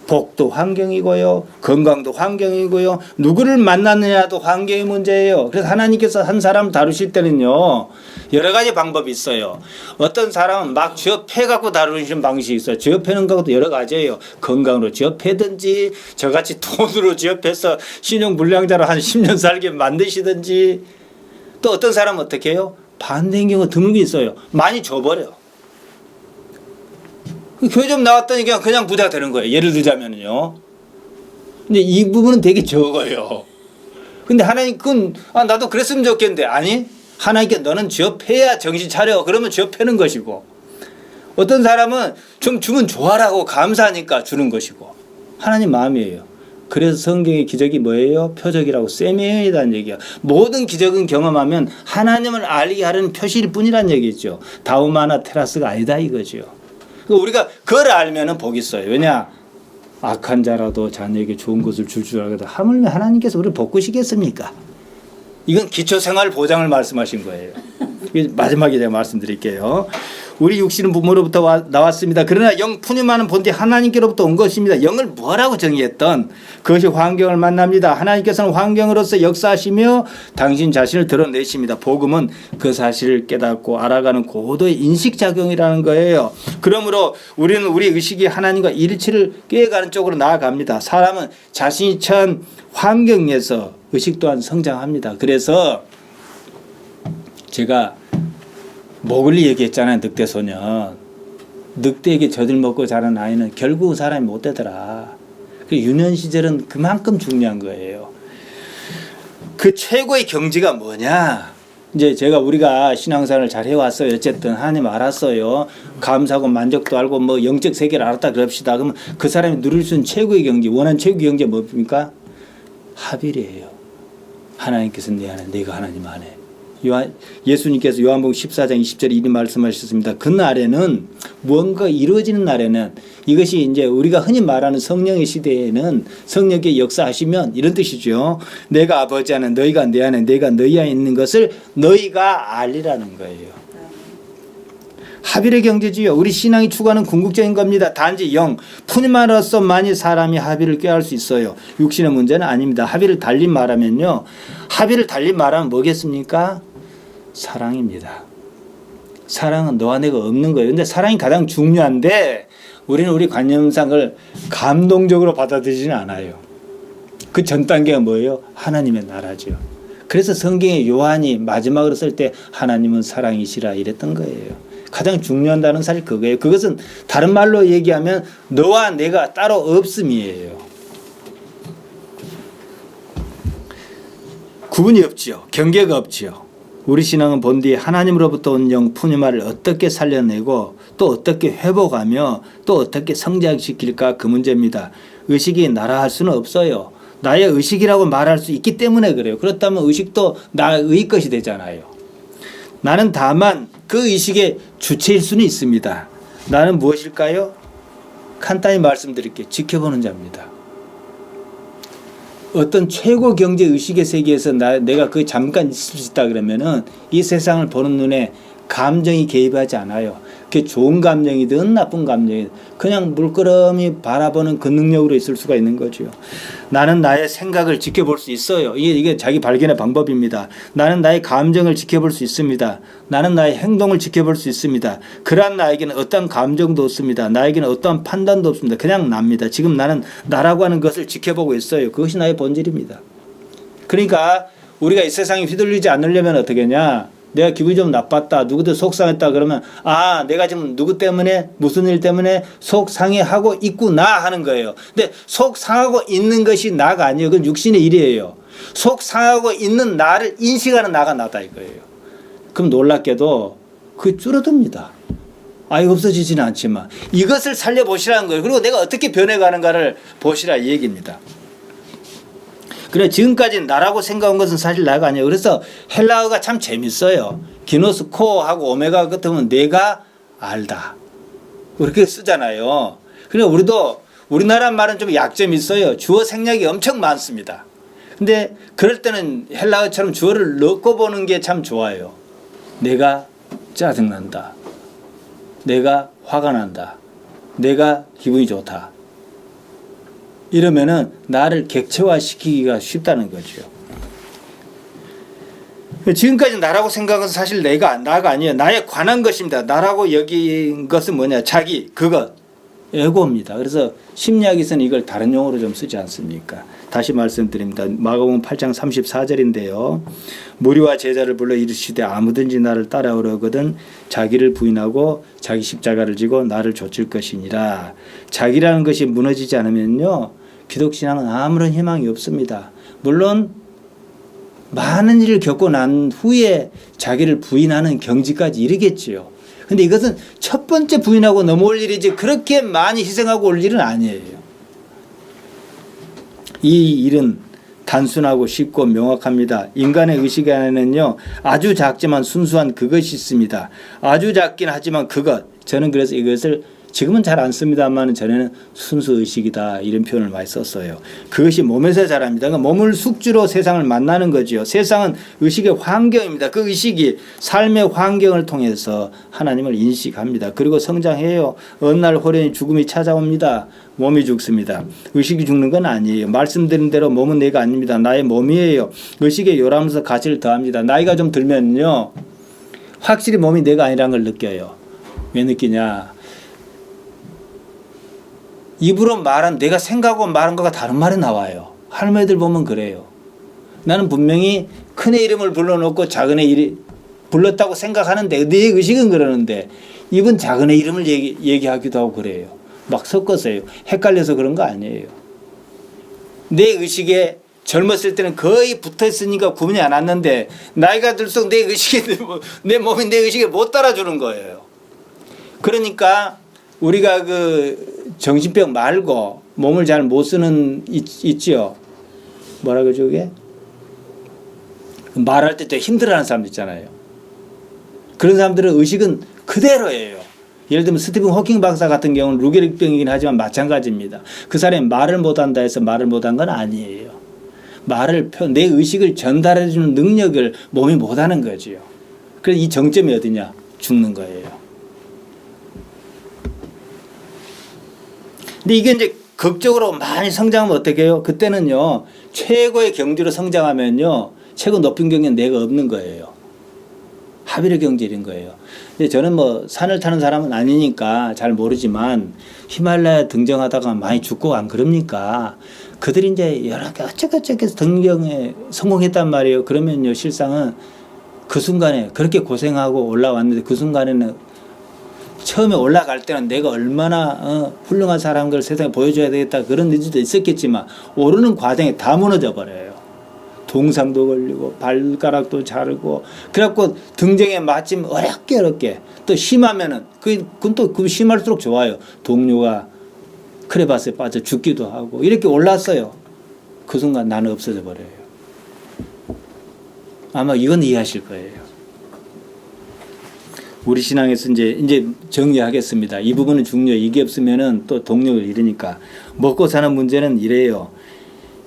복도 환경이고요, 건강도 환경이고요, 누구를 만났느냐도 환경의 문제예요. 그래서 하나님께서 한 사람을 다루실 때는요, 여러 가지 방법이 있어요. 어떤 사람은 막 지어패갖고 다루시는 방식이 있어요. 지어패는 것도 여러 가지예요. 건강으로 지어패든지, 저같이 돈으로 지어패서 신용불량자로 한 10년 살게 만드시든지, 또 어떤 사람은 어떻게 해요? 반대인 경우가 드물게 있어요. 많이 줘버려. 교회 좀 나왔더니 그냥 부자가 되는 거예요. 예를 들자면요. 근데 이 부분은 되게 적어요. 근데 하나님 그건 나도 그랬으면 좋겠는데 아니 하나님께 너는 지업해야 정신 차려. 그러면 지업해는 것이고 어떤 사람은 좀 주면 좋아라고 감사하니까 주는 것이고 하나님 마음이에요. 그래서 성경의 기적이 뭐예요? 표적이라고 세미이라는 얘기야. 모든 기적은 경험하면 하나님을 알게 하려는 표시일 뿐이라는 얘기죠. 다우마나 테라스가 아니다 이거죠. 우리가 그걸 알면은 복이 있어요. 왜냐? 악한 자라도 자녀에게 좋은 것을 줄 줄 알거든. 하물며 하나님께서 우리를 복구시겠습니까? 이건 기초생활 보장을 말씀하신 거예요. 마지막에 제가 말씀드릴게요. 우리 육신은 부모로부터 나왔습니다. 그러나 영 푸념하는 본디 하나님께로부터 온 것입니다. 영을 뭐라고 정의했던 그것이 환경을 만납니다. 하나님께서는 환경으로서 역사하시며 당신 자신을 드러내십니다. 복음은 그 사실을 깨닫고 알아가는 고도의 인식작용이라는 거예요. 그러므로 우리는 우리 의식이 하나님과 일치를 꾀가는 쪽으로 나아갑니다. 사람은 자신이 처한 환경에서 의식 또한 성장합니다. 그래서 제가 모글리 얘기했잖아요. 늑대소년. 늑대에게 젖을 먹고 자란 아이는 결국은 사람이 못 되더라. 그 유년 시절은 그만큼 중요한 거예요. 그 최고의 경지가 뭐냐? 이제 우리가 신앙생활을 잘 해왔어요. 어쨌든 하나님 알았어요. 감사하고 만족도 알고 뭐 영적 세계를 알았다 그럽시다. 그러면 그 사람이 누릴 수 있는 최고의 경지, 원하는 최고의 경지가 뭡니까? 합일이에요. 하나님께서 내 안에, 내가 하나님 안에. 예수님께서 요한복음 14장 20절에 이리 말씀하셨습니다. 그날에는 무언가 이루어지는 날에는 이것이 이제 우리가 흔히 말하는 성령의 시대에는 성령의 역사하시면 이런 뜻이죠. 내가 아버지 안에 너희가 내 안에 내가 너희 안에 있는 것을 너희가 알리라는 거예요. 합일의 경제지요. 우리 신앙이 추구하는 궁극적인 겁니다. 단지 영, 푸념으로서만이 사람이 합일을 꾀할 수 있어요. 육신의 문제는 아닙니다. 합일을 달리 말하면요. 합일을 달리 말하면 뭐겠습니까? 사랑입니다. 사랑은 너와 내가 없는 거예요. 근데 사랑이 가장 중요한데 우리는 우리 관념상을 감동적으로 받아들이지는 않아요. 그 전 단계가 뭐예요? 하나님의 나라죠. 그래서 성경에 요한이 마지막으로 쓸 때 하나님은 사랑이시라 이랬던 거예요. 가장 중요한 다는 사실 그거예요. 그것은 다른 말로 얘기하면 너와 내가 따로 없음이에요. 구분이 없지요. 경계가 없지요. 우리 신앙은 본디 하나님으로부터 온 영 푸뉴마를 어떻게 살려내고 또 어떻게 회복하며 또 어떻게 성장시킬까 그 문제입니다. 의식이 나라 할 수는 없어요. 나의 의식이라고 말할 수 있기 때문에 그래요. 그렇다면 의식도 나의 것이 되잖아요. 나는 다만 그 의식의 주체일 수는 있습니다. 나는 무엇일까요? 간단히 말씀드릴게요. 지켜보는 자입니다. 어떤 최고 경제 의식의 세계에서 내가 그 잠깐 있을 수 있다 그러면은 이 세상을 보는 눈에 감정이 개입하지 않아요. 그게 좋은 감정이든 나쁜 감정이든 그냥 물끄러미 바라보는 그 능력으로 있을 수가 있는 거죠. 나는 나의 생각을 지켜볼 수 있어요. 이게 자기 발견의 방법입니다. 나는 나의 감정을 지켜볼 수 있습니다. 나는 나의 행동을 지켜볼 수 있습니다. 그러한 나에게는 어떠한 감정도 없습니다. 나에게는 어떠한 판단도 없습니다. 그냥 납니다. 지금 나는 나라고 하는 것을 지켜보고 있어요. 그것이 나의 본질입니다. 그러니까 우리가 이 세상에 휘둘리지 않으려면 어떻게 하냐. 내가 기분이 좀 나빴다. 누구도 속상했다. 그러면 내가 지금 누구 때문에 무슨 일 때문에 속상해하고 있구나 하는 거예요. 근데 속상하고 있는 것이 나가 아니에요. 그건 육신의 일이에요. 속상하고 있는 나를 인식하는 나가 나다 이거예요. 그럼 놀랍게도 그게 줄어듭니다. 없어지지는 않지만 이것을 살려보시라는 거예요. 그리고 내가 어떻게 변해가는가를 보시라 이 얘기입니다. 그래 지금까지 나라고 생각한 것은 사실 나가 아니에요. 그래서 헬라어가 참 재밌어요. 기노스 코하고 오메가 같으면 내가 알다. 그렇게 쓰잖아요. 그러니까 우리도 우리나라 말은 좀 약점이 있어요. 주어 생략이 엄청 많습니다. 근데 그럴 때는 헬라어처럼 주어를 넣고 보는 게 참 좋아요. 내가 짜증난다. 내가 화가 난다. 내가 기분이 좋다. 이러면은 나를 객체화시키기가 쉽다는 거죠. 지금까지 나라고 생각한 것은 사실 나가 아니에요. 나에 관한 것입니다. 나라고 여긴 것은 뭐냐? 자기, 그것, 에고입니다. 그래서 심리학에서는 이걸 다른 용어로 좀 쓰지 않습니까? 다시 말씀드립니다. 마가복음 8장 34절인데요. 무리와 제자를 불러 이르시되 아무든지 나를 따라오려거든 자기를 부인하고 자기 십자가를 지고 나를 좇을 것이니라. 자기라는 것이 무너지지 않으면요. 기독신앙은 아무런 희망이 없습니다. 물론 많은 일을 겪고 난 후에 자기를 부인하는 경지까지 이르겠지요. 근데 이것은 첫 번째 부인하고 넘어올 일이지 그렇게 많이 희생하고 올 일은 아니에요. 이 일은 단순하고 쉽고 명확합니다. 인간의 의식 안에는요 아주 작지만 순수한 그것이 있습니다. 아주 작긴 하지만 그것. 저는 그래서 이것을 지금은 잘 안 씁니다만 전에는 순수 의식이다 이런 표현을 많이 썼어요. 그것이 몸에서 자랍니다. 그러니까 몸을 숙주로 세상을 만나는 거죠. 세상은 의식의 환경입니다. 그 의식이 삶의 환경을 통해서 하나님을 인식합니다. 그리고 성장해요. 어느 날 호련히 죽음이 찾아옵니다. 몸이 죽습니다. 의식이 죽는 건 아니에요. 말씀드린 대로 몸은 내가 아닙니다. 나의 몸이에요. 의식에 요람에서 가치를 더합니다. 나이가 좀 들면요 확실히 몸이 내가 아니라는 걸 느껴요. 왜 느끼냐? 입으로 말한 내가 생각하고 말한 거가 다른 말이 나와요. 할머니들 보면 그래요. 나는 분명히 큰애 이름을 불러놓고 작은애 이름 불렀다고 생각하는데 내 의식은 그러는데 입은 작은애 이름을 얘기하기도 하고 그래요. 막 섞었어요. 헷갈려서 그런 거 아니에요. 내 의식에 젊었을 때는 거의 붙어있으니까 구분이 안 왔는데 나이가 들수록 내 의식에 내 몸이 내 의식에 못 따라주는 거예요. 그러니까 우리가 그 정신병 말고 몸을 잘 못 쓰는 있지요. 뭐라 그러죠 그게? 말할 때 좀 힘들어하는 사람들 있잖아요. 그런 사람들은 의식은 그대로예요. 예를 들면 스티븐 호킹 박사 같은 경우는 루게릭병이긴 하지만 마찬가지입니다. 그 사람이 말을 못한다 해서 말을 못한 건 아니에요. 내 의식을 전달해주는 능력을 몸이 못하는 거지요. 그래서 이 정점이 어디냐? 죽는 거예요. 근데 이게 이제 극적으로 많이 성장하면 어떻게 해요? 그때는요, 최고의 경지로 성장하면요, 최고 높은 경지는 내가 없는 거예요. 합의의 경지인 거예요. 근데 저는 뭐 산을 타는 사람은 아니니까 잘 모르지만 히말라야 등정하다가 많이 죽고 안 그럽니까? 그들이 이제 여러 개 어쩌고저쩌고 등정에 성공했단 말이에요. 그러면요, 실상은 그 순간에 그렇게 고생하고 올라왔는데 그 순간에는 처음에 올라갈 때는 내가 얼마나 훌륭한 사람인 걸 세상에 보여줘야 되겠다 그런 의지도 있었겠지만 오르는 과정에 다 무너져 버려요. 동상도 걸리고 발가락도 자르고 그래갖고 등쟁에 맞으면 어렵게 또 심하면은 그건 또 그 심할수록 좋아요. 동료가 크레바스에 빠져 죽기도 하고 이렇게 올랐어요. 그 순간 나는 없어져 버려요. 아마 이건 이해하실 거예요. 우리 신앙에서 이제 정리하겠습니다. 이 부분은 중요해요. 이게 없으면은 또 동력을 잃으니까. 먹고 사는 문제는 이래요.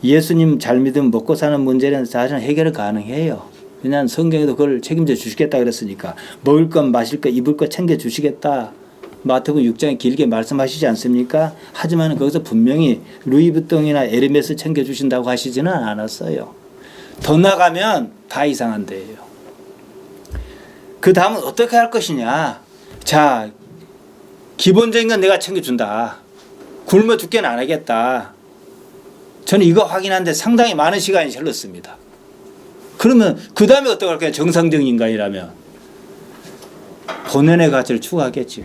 예수님 잘 믿으면 먹고 사는 문제는 사실은 해결 가능해요. 그냥 성경에도 그걸 책임져 주시겠다 그랬으니까. 먹을 것, 마실 것, 입을 것 챙겨 주시겠다. 마태복음 6장에 길게 말씀하시지 않습니까? 하지만 거기서 분명히 루이비통이나 에르메스 챙겨 주신다고 하시지는 않았어요. 더 나가면 다 이상한 데예요. 그 다음은 어떻게 할 것이냐. 자, 기본적인 건 내가 챙겨준다. 굶어 죽게는 안 하겠다. 저는 이거 확인하는데 상당히 많은 시간이 흘렀습니다. 그러면 그 다음에 어떻게 할까요? 정상적인 인간이라면 본연의 가치를 추구하겠지요.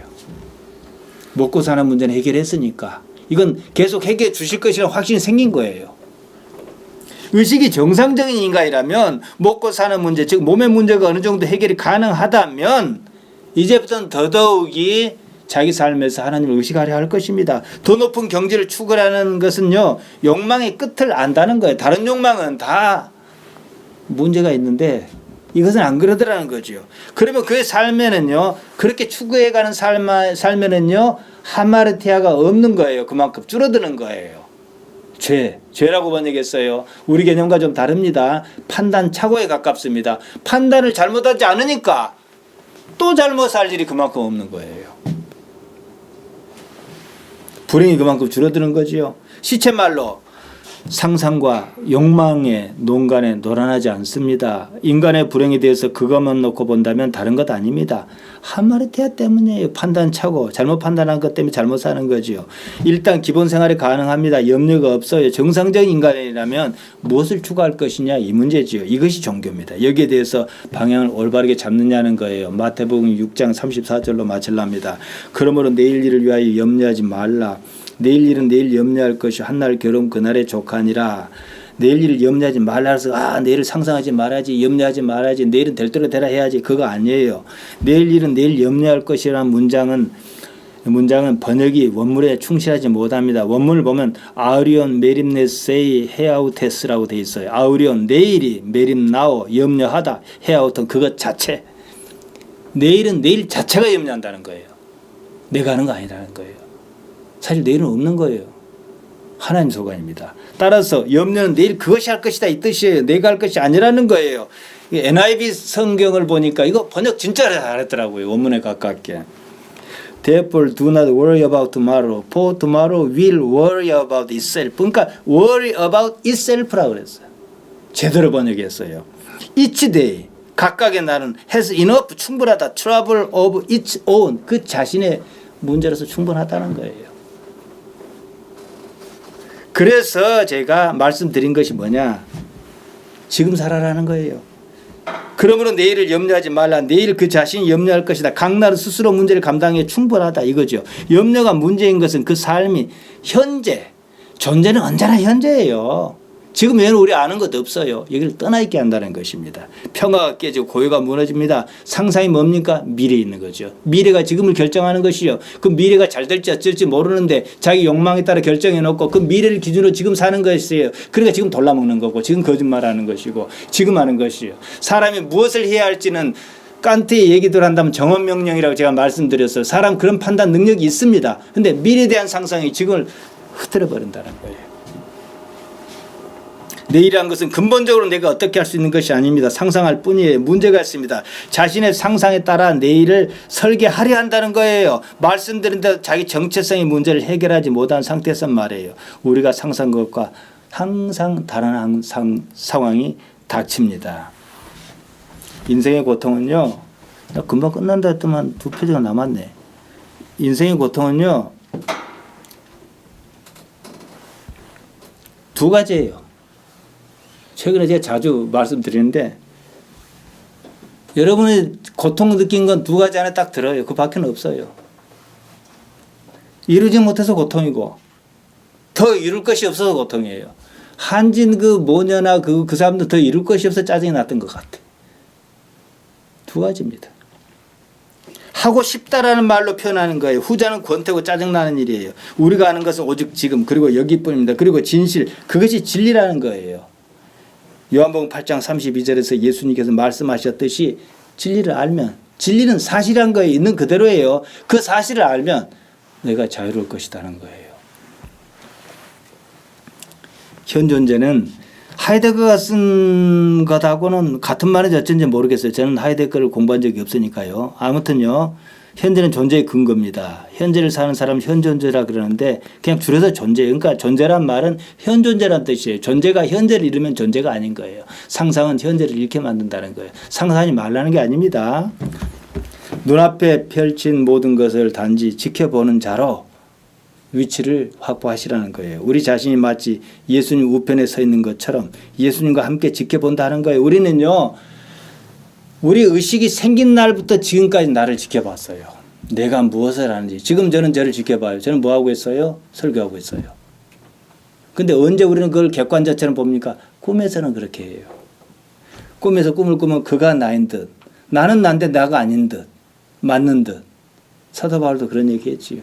먹고 사는 문제는 해결했으니까 이건 계속 해결해 주실 것이라는 확신이 생긴 거예요. 의식이 정상적인 인간이라면 먹고 사는 문제, 즉 몸의 문제가 어느 정도 해결이 가능하다면 이제부터는 더더욱이 자기 삶에서 하나님을 의식하려 할 것입니다. 더 높은 경지를 추구하는 것은요, 욕망의 끝을 안다는 거예요. 다른 욕망은 다 문제가 있는데 이것은 안 그러더라는 거죠. 그러면 그의 삶에는요, 그렇게 추구해가는 삶에는요, 하마르티아가 없는 거예요. 그만큼 줄어드는 거예요. 죄라고 번역했어요. 우리 개념과 좀 다릅니다. 판단 착오에 가깝습니다. 판단을 잘못하지 않으니까 또 잘못 살 일이 그만큼 없는 거예요. 불행이 그만큼 줄어드는 거지요. 시쳇말로 상상과 욕망의 농간에 노란하지 않습니다. 인간의 불행에 대해서 그것만 놓고 본다면 다른 것 아닙니다. 하마르티아 때문이에요. 판단 차고 잘못 판단한 것 때문에 잘못 사는 거지요. 일단 기본 생활이 가능합니다. 염려가 없어요. 정상적인 인간이라면 무엇을 추구할 것이냐 이 문제지요. 이것이 종교입니다. 여기에 대해서 방향을 올바르게 잡느냐는 거예요. 마태복음 6장 34절로 마칠랍니다. 그러므로 내일 일을 위하여 염려하지 말라. 내일 일은 내일 염려할 것이 한날 결혼 그날의 족하니라. 내일 일을 염려하지 말라 해서 내일을 상상하지 말아야지, 염려하지 말아야지, 내일은 될 대로 되라 해야지, 그거 아니에요. 내일 일은 내일 염려할 것이라는 문장은 번역이 원문에 충실하지 못합니다. 원문을 보면 아우리온 메림네세이 헤아우테스라고 돼 있어요. 아우리온 내일이 메림나오 염려하다, 헤아우트는 그것 자체. 내일은 내일 자체가 염려한다는 거예요. 내가 하는 거 아니라는 거예요. 사실 내일은 없는 거예요. 하나님 소관입니다. 따라서 염려는 내일 그것이 할 것이다 이 뜻이에요. 내가 할 것이 아니라는 거예요. NIV 성경을 보니까 이거 번역 진짜 잘했더라고요. 원문에 가깝게. Therefore do not worry about tomorrow, for tomorrow will worry about itself. 그러니까 worry about itself라고 그랬어요. 제대로 번역했어요. Each day, 각각의 날은 has enough, 충분하다. trouble of its own, 그 자신의 문제로서 충분하다는 거예요. 그래서 제가 말씀드린 것이 뭐냐? 지금 살아라는 거예요. 그러므로 내일을 염려하지 말라. 내일 그 자신이 염려할 것이다. 각 날은 스스로 문제를 감당해 충분하다 이거죠. 염려가 문제인 것은 그 삶이 현재, 존재는 언제나 현재예요. 지금 외에는 우리 아는 것 없어요. 여기를 떠나 있게 한다는 것입니다. 평화가 깨지고 고요가 무너집니다. 상상이 뭡니까? 미래에 있는 거죠. 미래가 지금을 결정하는 것이요. 그 미래가 잘 될지 어쩔지 모르는데 자기 욕망에 따라 결정해 놓고 그 미래를 기준으로 지금 사는 것이에요. 그러니까 지금 돌라먹는 거고 지금 거짓말하는 것이고 지금 하는 것이요. 사람이 무엇을 해야 할지는 칸트의 얘기들 한다면 정언명령이라고 제가 말씀드렸어요. 사람 그런 판단 능력이 있습니다. 그런데 미래에 대한 상상이 지금을 흐트러 버린다는 거예요. 내일이란 것은 근본적으로 내가 어떻게 할 수 있는 것이 아닙니다. 상상할 뿐이에요. 문제가 있습니다. 자신의 상상에 따라 내일을 설계하려 한다는 거예요. 말씀드린 대로 자기 정체성의 문제를 해결하지 못한 상태에서 말이에요. 우리가 상상한 것과 항상 다른 상황이 닥칩니다. 인생의 고통은요. 나 금방 끝난다 했더만 2페이지가 남았네. 인생의 고통은요. 2가지예요. 최근에 제가 자주 말씀드리는데 여러분이 고통을 느낀 건 2가지 안에 딱 들어요. 그 밖에는 없어요. 이루지 못해서 고통이고 더 이룰 것이 없어서 고통이에요. 한진 그 모녀나 그 사람들 더 이룰 것이 없어 짜증이 났던 것 같아. 두 가지입니다. 하고 싶다라는 말로 표현하는 거예요. 후자는 권태고 짜증나는 일이에요. 우리가 아는 것은 오직 지금 그리고 여기뿐입니다. 그리고 진실, 그것이 진리라는 거예요. 요한복음 8장 32절에서 예수님께서 말씀하셨듯이 진리를 알면, 진리는 사실이란 거예요. 있는 그대로예요. 그 사실을 알면 내가 자유로울 것이라는 거예요. 현 존재는 하이데거가 쓴 것하고는 같은 말인지 어쩐지 모르겠어요. 저는 하이데거를 공부한 적이 없으니까요. 아무튼요. 현재는 존재의 근거입니다. 현재를 사는 사람은 현존재라 그러는데 그냥 줄여서 존재. 그러니까 존재란 말은 현존재란 뜻이에요. 존재가 현재를 잃으면 존재가 아닌 거예요. 상상은 현재를 잃게 만든다는 거예요. 상상하지 말라는 게 아닙니다. 눈앞에 펼친 모든 것을 단지 지켜보는 자로 위치를 확보하시라는 거예요. 우리 자신이 마치 예수님 우편에 서 있는 것처럼 예수님과 함께 지켜본다는 거예요. 우리는요. 우리 의식이 생긴 날부터 지금까지 나를 지켜봤어요. 내가 무엇을 하는지. 지금 저는 저를 지켜봐요. 저는 뭐하고 있어요? 설교하고 있어요. 근데 언제 우리는 그걸 객관자처럼 봅니까? 꿈에서는 그렇게 해요. 꿈에서 꿈을 꾸면 그가 나인 듯. 나는 난데 나가 아닌 듯. 맞는 듯. 사도 바울도 그런 얘기 했지요.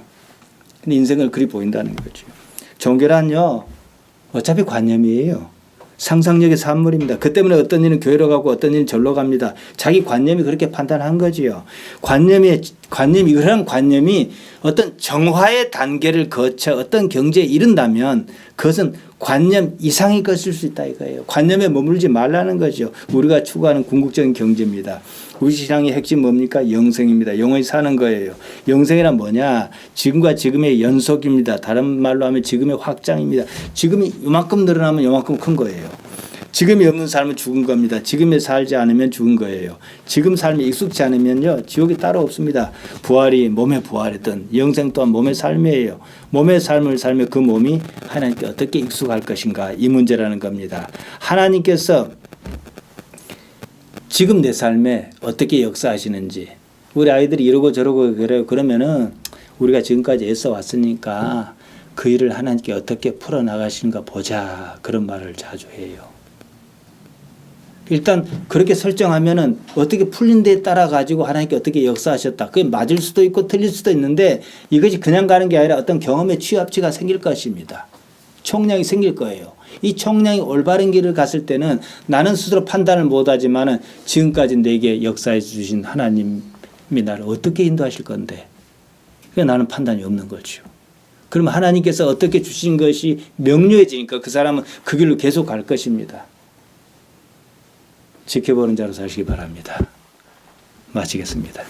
근데 인생을 그리 보인다는 거죠. 종교란요. 어차피 관념이에요. 상상력의 산물입니다. 그 때문에 어떤 일은 교회로 가고 어떤 일은 절로 갑니다. 자기 관념이 그렇게 판단한 거지요. 그런 관념이 어떤 정화의 단계를 거쳐 어떤 경지에 이른다면 그것은 관념 이상의 것일 수 있다 이거예요. 관념에 머물지 말라는 거죠. 우리가 추구하는 궁극적인 경지입니다. 우리 신앙의 핵심 뭡니까? 영생입니다. 영원히 사는 거예요. 영생이란 뭐냐? 지금과 지금의 연속입니다. 다른 말로 하면 지금의 확장입니다. 지금이 이만큼 늘어나면 이만큼 큰 거예요. 지금이 없는 삶은 죽은 겁니다. 지금에 살지 않으면 죽은 거예요. 지금 삶에 익숙지 않으면요. 지옥이 따로 없습니다. 부활이 몸의 부활이든 영생 또한 몸의 삶이에요. 몸의 삶을 살며 그 몸이 하나님께 어떻게 익숙할 것인가 이 문제라는 겁니다. 하나님께서 지금 내 삶에 어떻게 역사하시는지 우리 아이들이 이러고 저러고 그래요. 그러면은 우리가 지금까지 애써 왔으니까 그 일을 하나님께 어떻게 풀어나가시는가 보자 그런 말을 자주 해요. 일단 그렇게 설정하면은 어떻게 풀린 데에 따라 가지고 하나님께 어떻게 역사하셨다. 그게 맞을 수도 있고 틀릴 수도 있는데 이것이 그냥 가는 게 아니라 어떤 경험의 취합치가 생길 것입니다. 총량이 생길 거예요. 이 총량이 올바른 길을 갔을 때는 나는 스스로 판단을 못하지만은 지금까지 내게 역사해 주신 하나님이 나를 어떻게 인도하실 건데 그러니까 나는 판단이 없는 거죠. 그럼 하나님께서 어떻게 주신 것이 명료해지니까 그 사람은 그 길로 계속 갈 것입니다. 지켜보는 자로 사시기 바랍니다. 마치겠습니다.